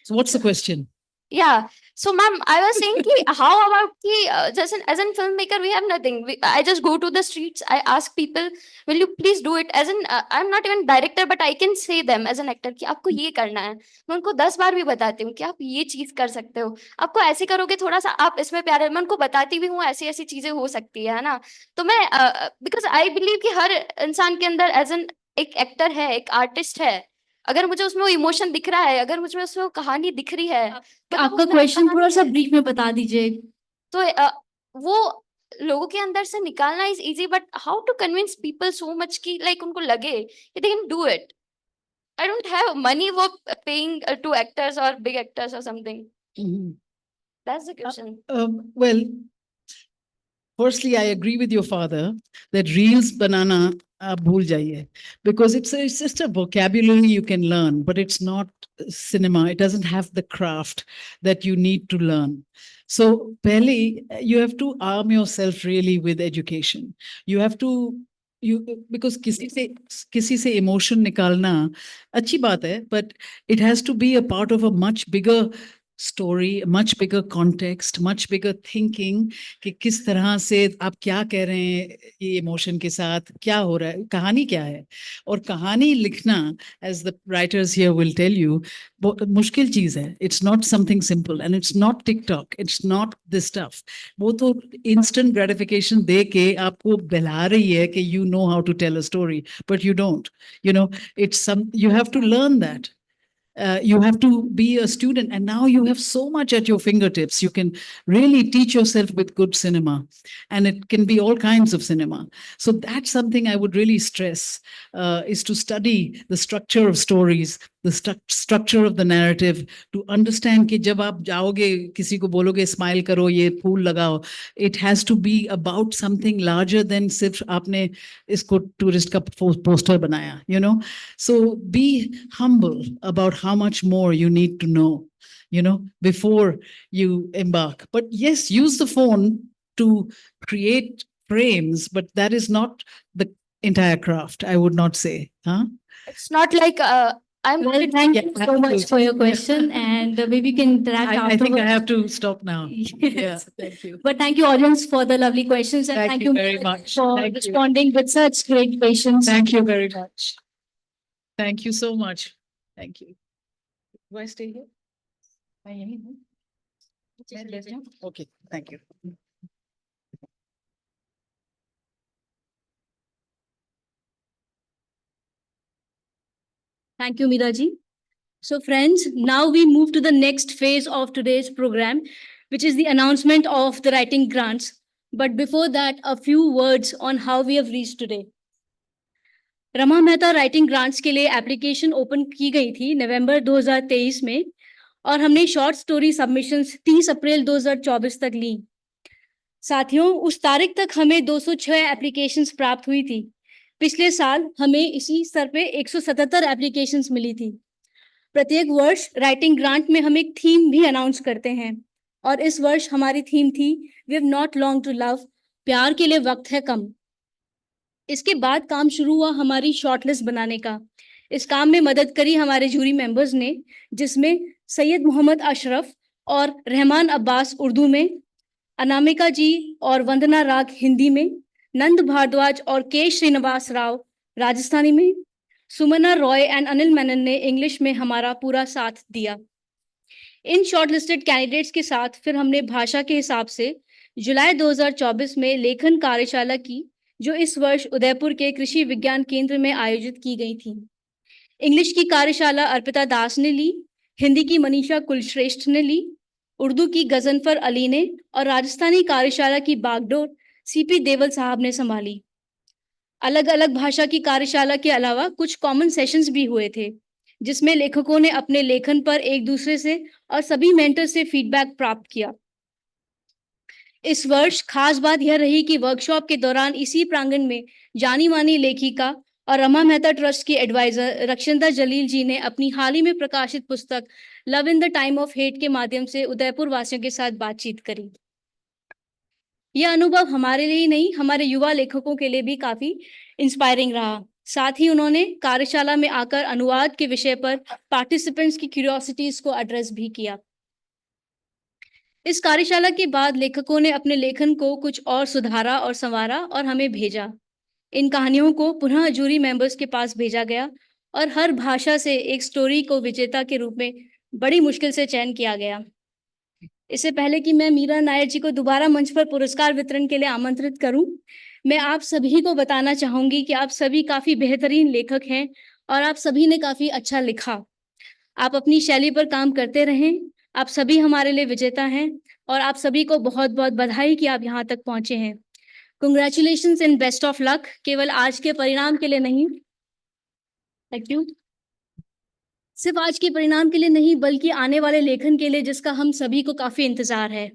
So what's the question? Yeah. So, ma'am, I was saying ki, how about ki, just as a filmmaker, we have nothing. I just go to the streets. I ask people, will you please do it? As in, I'm not even director, but I can say them as an actor कि आपको ये करना है। मैं उनको 10 बार भी बताती हूँ कि आप ये चीज कर सकते हो, आपको ऐसे करोगे थोड़ा सा आप इसमें प्यारे। मैं उनको बताती भी हूँ ऐसी ऐसी चीजें हो सकती है ना। तो मैं बिकॉज आई बिलीव कि हर इंसान के अंदर एज एन एक एक्टर है, एक आर्टिस्ट है। अगर मुझे उसमें वो इमोशन दिख रहा है, अगर मुझे उसमें वो कहानी दिख रही है, तो आपका क्वेश्चन थोड़ा सा ब्रीफ में बता दीजिए। तो वो लोगों के अंदर से निकालना is easy, but how to convince people so much कि लाइक उनको लगे कि they can do it. I don't have money वो पेइंग टू एक्टर्स और बिग एक्टर्स और something. That's the question. Well, firstly, I agree with your father that reels banana आप भूल जाइए, because it's just a vocabulary you can learn, but it's not cinema. It doesn't have the craft that you need to learn. So, पहले you have to arm yourself really with education. You have to because किसी से emotion निकालना अच्छी बात है, but it has to be a part of a much bigger story, much bigger context, much bigger thinking कि किस तरह से आप क्या कह रहे हैं, ये इमोशन के साथ क्या हो रहा है, कहानी क्या है। और कहानी लिखना, as the writers here will tell you, बहुत मुश्किल चीज है। It's not something simple and it's not TikTok, it's not this stuff. वो तो instant gratification दे के आपको बहला रही है कि you know how to tell a story, but you don't. You know, you have to learn that. You have to be a student, and now you have so much at your fingertips. You can really teach yourself with good cinema, and it can be all kinds of cinema. So that's something I would really stress, is to study the structure of stories, the structure of the narrative, to understand कि जब आप जाओगे किसी को बोलोगे smile करो, ये फूल लगाओ, it has to be about something larger than सिर्फ आपने इसको टूरिस्ट का पोस्टर बनाया, you know. So be humble about how much more you need to know, you know, before you embark. But yes, use the phone to create frames, but that is not the entire craft, I would not say. Huh? It's not like Well, thank you so much for your question, and maybe we can interact I afterwards. think I have to stop now. Yes. Yeah, thank you. But thank you, audience, for the lovely questions, and Thank you very much. for Thank you. responding with such great patience. Thank you very much. Thank you so much. Thank you. Do I stay here? मैं यहीं हूँ? मैं ले जाऊँ? Okay, thank you. Thank you, Mira ji. So friends, now we move to the next phase of today's program, which is the announcement of the writing grants. But before that, a few words on how we have reached today. Rama Mehta writing grants के लिए application open की गई थी नवंबर 2023 में, और हमने short story submissions 30 अप्रैल 2024 तक ली। साथियों, उस तारीख तक हमें 206 एप्लीकेशंस प्राप्त हुई थी। पिछले साल हमें इसी स्तर पे 177 एप्लीकेशंस मिली थी। प्रत्येक वर्ष राइटिंग ग्रांट में हम एक थीम भी अनाउंस करते हैं, और इस वर्ष हमारी थीम थी we have not long to love, प्यार के लिए वक्त है कम। इसके बाद काम शुरू हुआ हमारी शॉर्टलिस्ट बनाने का। इस काम में मदद करी हमारे जूरी मेंबर्स ने, जिसमें सैयद मोहम्मद अशरफ और रहमान अब्बास उर्दू में, अनामिका जी और वंदना राग हिंदी में, नंद भारद्वाज और के श्रीनिवास राव राजस्थानी में, सुमना रॉय एंड अनिल मेनन ने इंग्लिश में हमारा पूरा साथ दिया। इन शॉर्टलिस्टेड कैंडिडेट्स के साथ फिर हमने भाषा के हिसाब से जुलाई 2024 में लेखन कार्यशाला की, जो इस वर्ष उदयपुर के कृषि विज्ञान केंद्र में आयोजित की गई थी। इंग्लिश की कार्यशाला अर्पिता दास ने ली, हिंदी की मनीषा कुलश्रेष्ठ ने ली, उर्दू की गजनफर अली ने और राजस्थानी कार्यशाला की बागडोर सीपी देवल साहब ने संभाली। अलग अलग भाषा की कार्यशाला के अलावा कुछ कॉमन सेशंस भी हुए थे, जिसमें लेखकों ने अपने लेखन पर एक दूसरे से और सभी मेंटर से फीडबैक प्राप्त किया। इस वर्ष खास बात यह रही कि वर्कशॉप के दौरान इसी प्रांगण में जानी मानी लेखिका और रमा मेहता ट्रस्ट की एडवाइजर रक्षिंदा जलील जी ने अपनी हाल ही में प्रकाशित पुस्तक love in the time of hate के माध्यम से उदयपुर वासियों के साथ बातचीत करी। यह अनुभव हमारे लिए ही नहीं, हमारे युवा लेखकों के लिए भी काफी इंस्पायरिंग रहा। साथ ही उन्होंने कार्यशाला में आकर अनुवाद के विषय पर पार्टिसिपेंट्स की क्यूरियोसिटीज को एड्रेस भी किया। इस कार्यशाला के बाद लेखकों ने अपने लेखन को कुछ और सुधारा और संवारा और हमें भेजा। इन कहानियों को पुनः जूरी मेंबर्स के पास भेजा गया और हर भाषा से एक स्टोरी को विजेता के रूप में बड़ी मुश्किल से चयन किया गया। इससे पहले कि मैं मीरा नायर जी को दोबारा मंच पर पुरस्कार वितरण के लिए आमंत्रित करूं, मैं आप सभी को बताना चाहूंगी कि आप सभी काफी बेहतरीन लेखक हैं और आप सभी ने काफी अच्छा लिखा। आप अपनी शैली पर काम करते रहें। आप सभी हमारे लिए विजेता हैं और आप सभी को बहुत बहुत बधाई कि आप यहाँ तक पहुंचे हैं। Congratulations and best of luck, केवल आज के परिणाम के लिए नहीं, थैंक यू, सिर्फ आज के परिणाम के लिए नहीं बल्कि आने वाले लेखन के लिए जिसका हम सभी को काफी इंतजार है।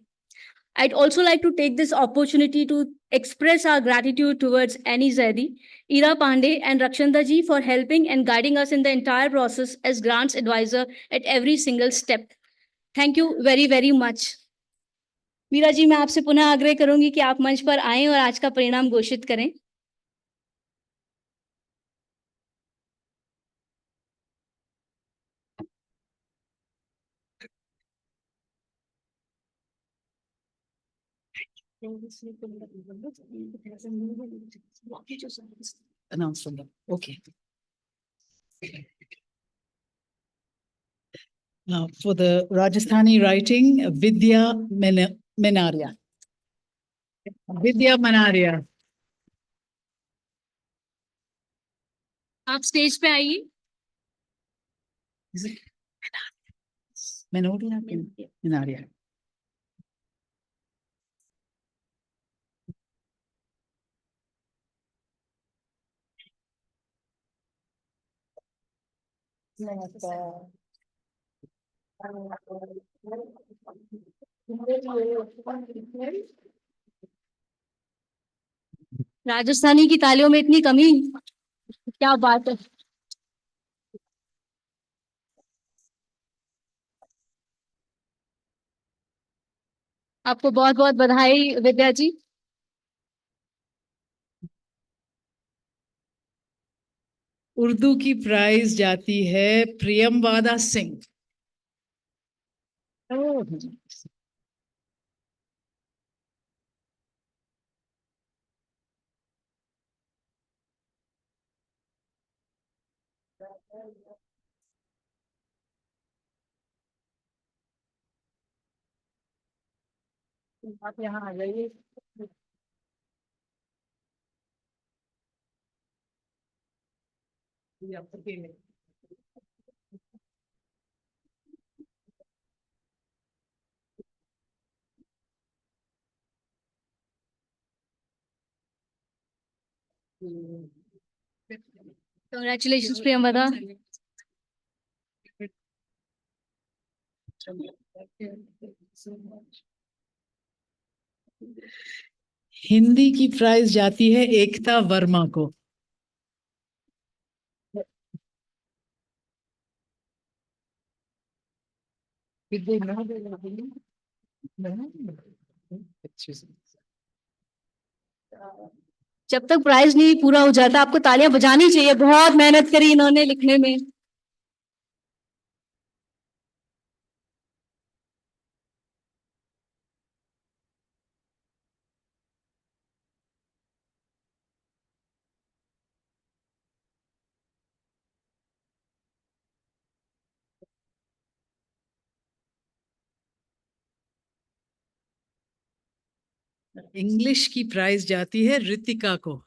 I'd also like to take this opportunity to express our gratitude towards Annie Zaidi, Ira Pandey, and Rakshanda ji for helping and guiding us in the entire process as grants advisor at every single step. Thank you very, very much. Meera जी, मैं आपसे पुनः आग्रह करूंगी कि आप मंच पर आएं और आज का परिणाम घोषित करें। Announce from them. Okay. Now for the Rajasthani writing, Vidya Menaria. Vidya Menaria. आप स्टेज पे आइए। Is it Menoria? Menaria. Rajasthani की तालियों में इतनी कमी, क्या बात है। आपको बहुत बहुत बधाई विद्या जी। उर्दू की प्राइज जाती है प्रियमवादा सिंह। आप यहाँ आ जाइए। Congratulations, Priyamvada. हिंदी की प्राइज जाती है एकता वर्मा को। जब तक प्राइज नहीं पूरा हो जाता आपको तालियां बजानी चाहिए, बहुत मेहनत करी इन्होंने लिखने में। इंग्लिश की प्राइज जाती है रितिका को।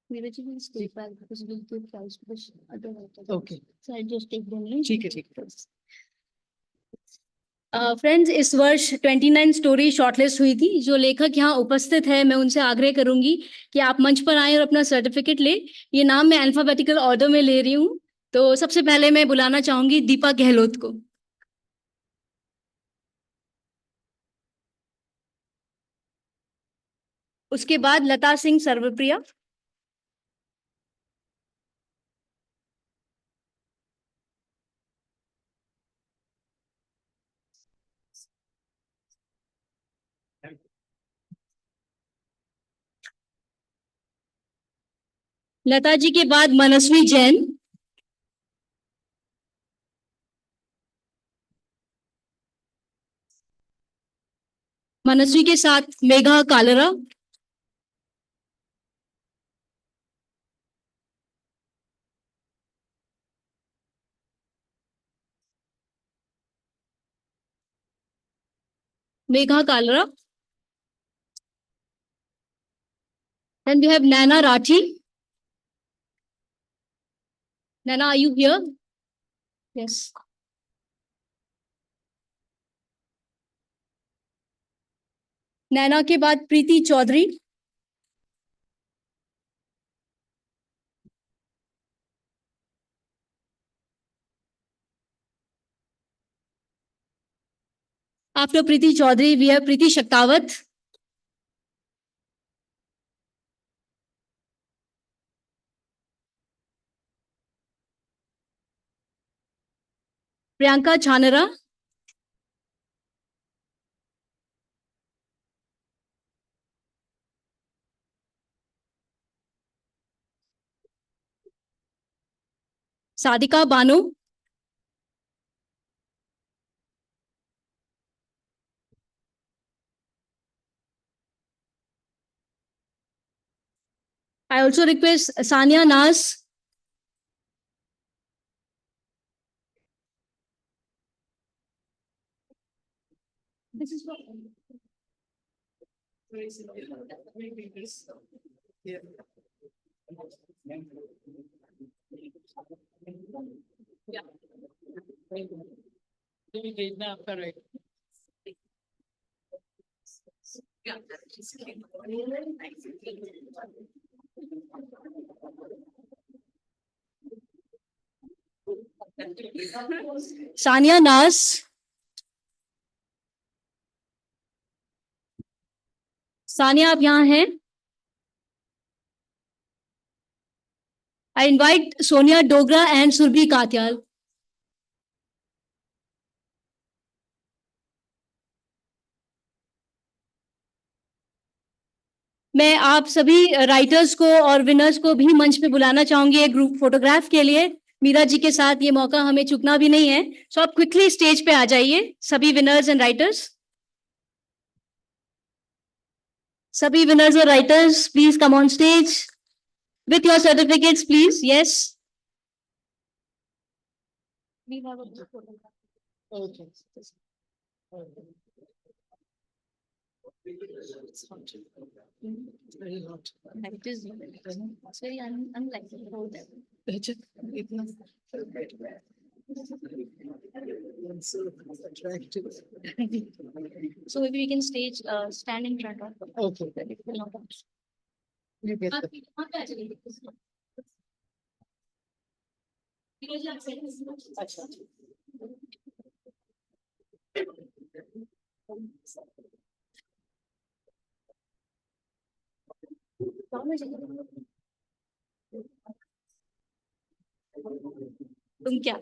Mira ji will stay back because we'll give prize to the other writers. Okay. So I just take them in. ठीक है। फ्रेंड्स, इस वर्ष 29 स्टोरी शॉर्टलिस्ट हुई थी। जो लेखक यहाँ उपस्थित है, मैं उनसे आग्रह करूंगी कि आप मंच पर आए और अपना सर्टिफिकेट ले। ये नाम मैं अल्फाबेटिकल ऑर्डर में ले रही हूँ। तो सबसे पहले मैं बुलाना चाहूंगी दीपा गहलोत को। उसके बाद लता सिंह सर्वप्रिया, लता जी के बाद मनस्वी जैन, मनस्वी के साथ Megha Kalra, Megha Kalra. Then we have Nana Rathi. Nana, are you here? Yes. Naina के बाद Preeti Chaudhary, after Preeti Chaudhary we have Preeti Shaktawat, Priyanka Chhanra, Sadika Bano, I also request Sania Nas, this is what Sania Nas, Sania आप यहाँ हैं? I invite Sonia Dogra and Surbhi Katyal. मैं आप सभी राइटर्स को और विनर्स को भी मंच पे बुलाना चाहूंगी एक ग्रुप फोटोग्राफ के लिए। मीरा जी के साथ ये मौका हमें चूकना भी नहीं है। सो आप क्विकली स्टेज पे आ जाइए, सभी विनर्स एंड राइटर्स। सभी विनर्स और writers please come on stage with your certificates please. Yes, Very hot. it is very unlikely to hold that. इतना so attractive. So maybe we can stage stand in front of. Okay. You get the तुम क्या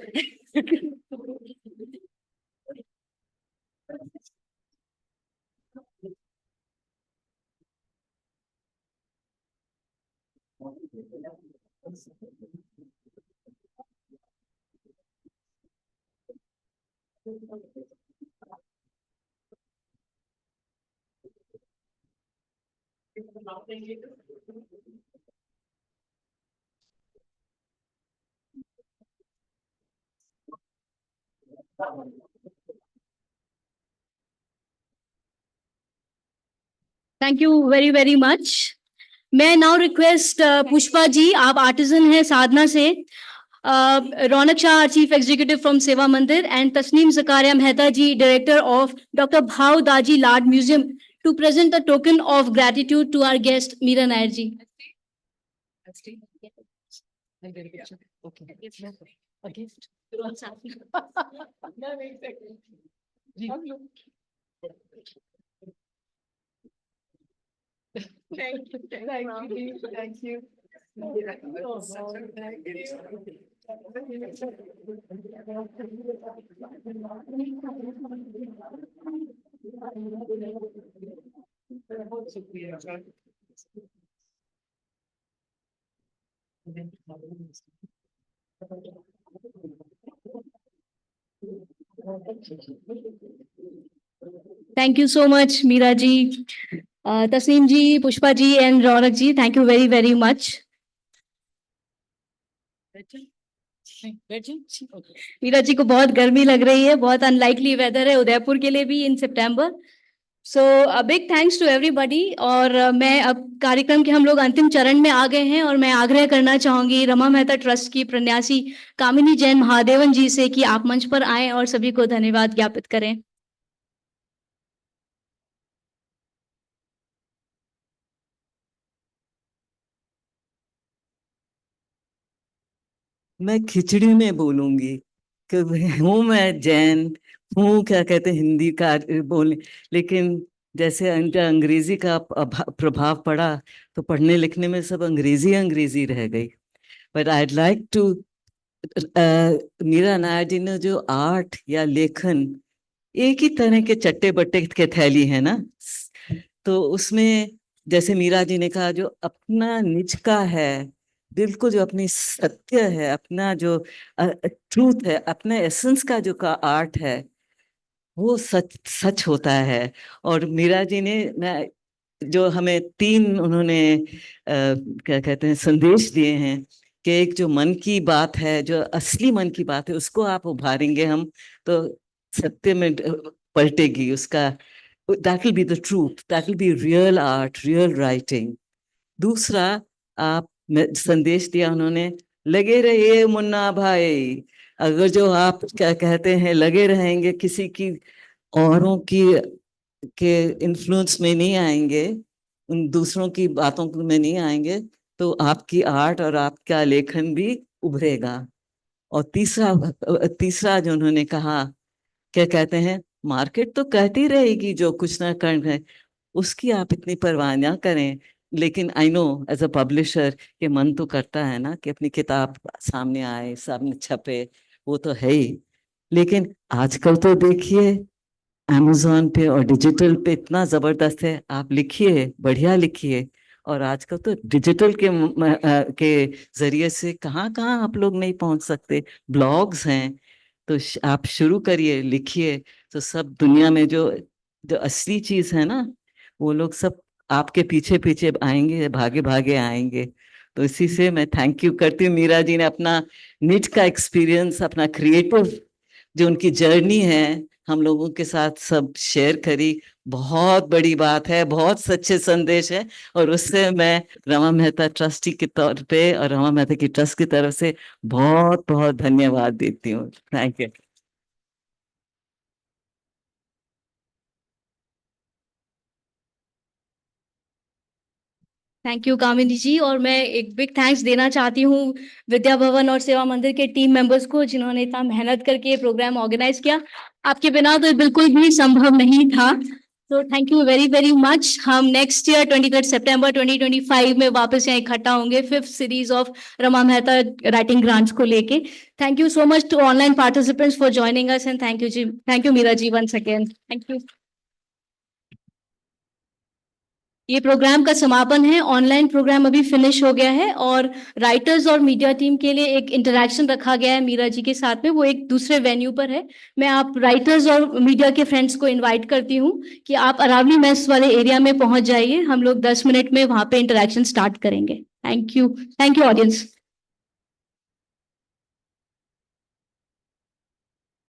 thank you very very much. मैं now request Pushpa ji, आप artisan हैं साधना से, Raunak Shah chief executive from Seva Mandir, and Tasneem Zakaria Mehta ji director of doctor Bhau Daji Lad museum, to present the token of gratitude to our guest Meera Nair ji. Thank you. Thank you so much, Mira ji, Tasneem ji, Pushpa ji, and Raunak ji. Thank you very, very much. Meera ji को बहुत गर्मी लग रही है, बहुत unlikely weather है उदयपुर के लिए भी in September. So a big thanks to everybody. और मैं अब कार्यक्रम के हम लोग अंतिम चरण में आ गए हैं, और मैं आग्रह करना चाहूंगी रमा मेहता ट्रस्ट की प्रन्यासी कामिनी जैन महादेवन जी से कि आप मंच पर आएं और सभी को धन्यवाद ज्ञापित करें। मैं खिचड़ी में बोलूंगी कि हूँ मैं जैन, हूँ क्या कहते हैं हिंदी का बोलने, लेकिन जैसे अंग्रेजी का प्रभाव पड़ा तो पढ़ने लिखने में सब अंग्रेजी अंग्रेजी रह गई। But I like to, Meera Nair ji ने जो आर्ट या लेखन, एक ही तरह के चट्टे बट्टे के थैली है ना, तो उसमें जैसे मीरा जी ने कहा जो अपना निज का है, बिल्कुल जो अपनी सत्य है, अपना जो ट्रूथ है, अपने एसेंस का जो का आर्ट है, वो सच सच होता है। और मीरा जी ने मैं जो हमें तीन उन्होंने क्या कहते हैं संदेश दिए हैं कि एक जो मन की बात है, जो असली मन की बात है, उसको आप उभारेंगे हम तो सत्य में पलटेगी उसका, that will be the truth, that will be real art, real writing. दूसरा, आप संदेश दिया उन्होंने, लगे रहिए मुन्ना भाई। अगर जो आप क्या कहते हैं लगे रहेंगे, किसी की औरों की के इन्फ्लुएंस में नहीं आएंगे, उन दूसरों की बातों में नहीं आएंगे, तो आपकी आर्ट और आपका लेखन भी उभरेगा। और तीसरा तीसरा जो उन्होंने कहा, क्या कहते हैं, मार्केट तो कहती रहेगी जो कुछ ना कर रहे, उसकी आप इतनी परवाह ना करें। लेकिन I know as a publisher के मन तो करता है ना कि अपनी किताब सामने आए, सामने छपे, वो तो है ही। लेकिन आजकल तो देखिए अमेज़न पे और डिजिटल पे इतना जबरदस्त है, आप लिखिए, बढ़िया लिखिए। और आजकल तो डिजिटल के जरिए से कहाँ कहाँ आप लोग नहीं पहुंच सकते, ब्लॉग्स हैं, तो आप शुरू करिए, लिखिए, तो सब दुनिया में जो जो असली चीज है ना, वो लोग सब आपके पीछे पीछे आएंगे, भागे भागे आएंगे। तो इसी से मैं थैंक यू करती हूँ, मीरा जी ने अपना निज का एक्सपीरियंस, अपना क्रिएटिव जो उनकी जर्नी है हम लोगों के साथ सब शेयर करी। बहुत बड़ी बात है, बहुत सच्चे संदेश है, और उससे मैं रमा मेहता ट्रस्टी के तौर पे और रमा मेहता की ट्रस्ट की तरफ से बहुत बहुत धन्यवाद देती हूँ। Thank you. थैंक यू कामिनी जी। और मैं एक बिग थैंक्स देना चाहती हूँ विद्या भवन और सेवा मंदिर के टीम मेंबर्स को, जिन्होंने इतना मेहनत करके ये प्रोग्राम ऑर्गेनाइज किया। आपके बिना तो बिल्कुल भी संभव नहीं था। तो thank you very very much. हम नेक्स्ट ईयर 23 सितंबर 2025 में वापस यहाँ इकट्ठा होंगे 5th series of Rama Mehta writing grants को लेके। Thank you so much to online participants for joining us and thank you ji, thank you Meera ji once again, thank you. ये प्रोग्राम का समापन है। ऑनलाइन प्रोग्राम अभी फिनिश हो गया है और राइटर्स और मीडिया टीम के लिए एक इंटरेक्शन रखा गया है मीरा जी के साथ में, वो एक दूसरे वेन्यू पर है। मैं आप राइटर्स और मीडिया के फ्रेंड्स को इनवाइट करती हूँ कि आप अरावली मेस वाले एरिया में पहुंच जाइए। हम लोग 10 मिनट में वहां पे इंटरेक्शन स्टार्ट करेंगे। Thank you audience.